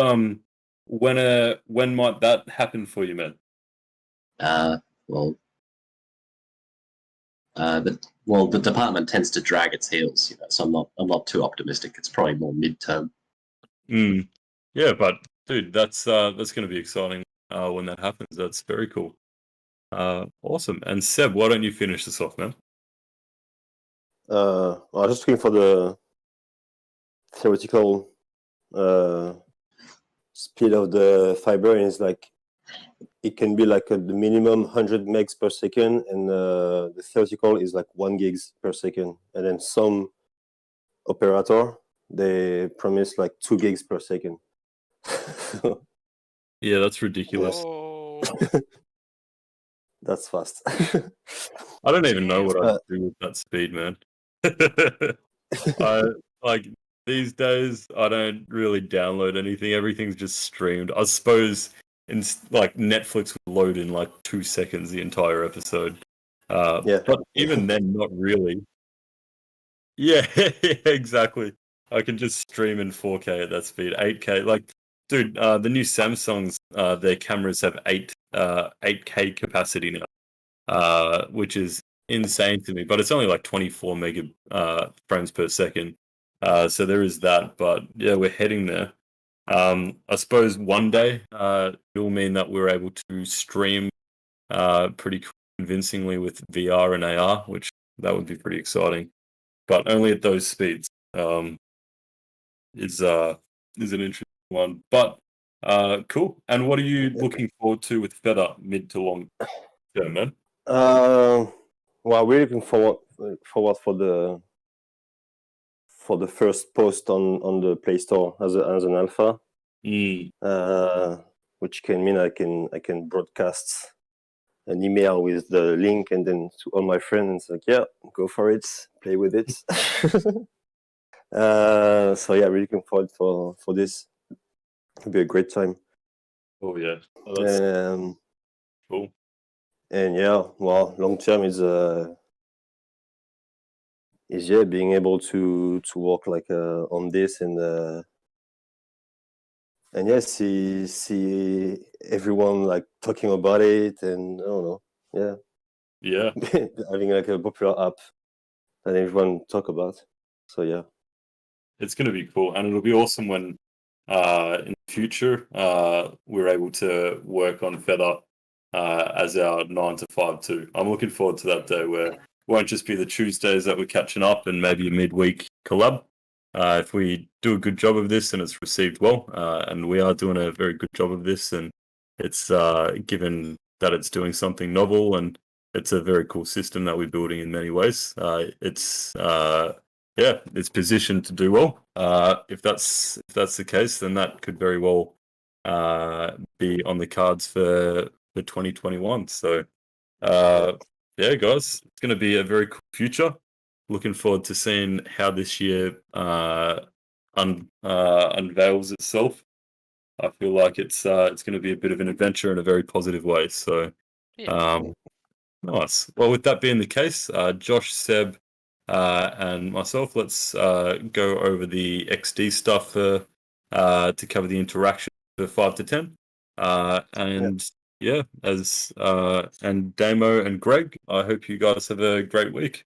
when might that happen for you, man? The department tends to drag its heels, so I'm not too optimistic. It's probably more midterm. Yeah, but dude, that's going to be exciting when that happens. That's very cool. Awesome. And Seb, why don't you finish this off, man? I was just looking for the theoretical speed of the fiber, and it's like it can be like the minimum 100 megs per second, and the theoretical is like 1 gigs per second. And then some operator, they promise like 2 gigs per second. Yeah, that's ridiculous. Oh, That's fast. I don't even know what I'd do with that speed, man. Like these days, I don't really download anything. Everything's just streamed. I suppose like Netflix would load in like 2 seconds the entire episode. Yeah. But even then, not really. Yeah, exactly. I can just stream in 4K at that speed, 8K. Like, dude, the new Samsungs, their cameras have 8K capacity now, which is insane to me. But it's only like 24 frames per second. So there is that. But yeah, we're heading there. I suppose one day it will mean that we're able to stream pretty convincingly with VR and AR, which that would be pretty exciting. But only at those speeds. Is an interesting one. But cool. And what are you looking forward to with Feather mid to long term, man? Well, we're looking forward for the first post on the Play Store as an alpha, which can mean I can broadcast an email with the link and then to all my friends, like, yeah, go for it, play with it. So yeah, really looking forward for this. It'll be a great time. Oh yeah, that's cool. And yeah, well, long term is being able to work like on this and yeah, see everyone like talking about it, and I don't know, yeah, having like a popular app that everyone talk about. So yeah, it's gonna be cool, and it'll be awesome when in the future we're able to work on Feather as our 9 to 5 too. I'm looking forward to that day where won't just be the Tuesdays that we're catching up and maybe a midweek collab. If we do a good job of this and it's received well, and we are doing a very good job of this, and it's given that it's doing something novel and it's a very cool system that we're building in many ways. It's positioned to do well. If that's the case, then that could very well be on the cards for 2021. So yeah, guys, it's going to be a very cool future. Looking forward to seeing how this year unveils itself. I feel like it's going to be a bit of an adventure in a very positive way. So, nice. Well, with that being the case, Josh, Seb, and myself, let's go over the XD stuff to cover the interaction for 5 to 10. And Damo and Greg, I hope you guys have a great week.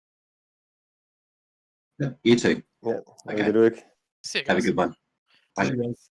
Yeah, you too. Yeah, have Okay. a good week. See you Have a guys. good one. Bye. See you guys.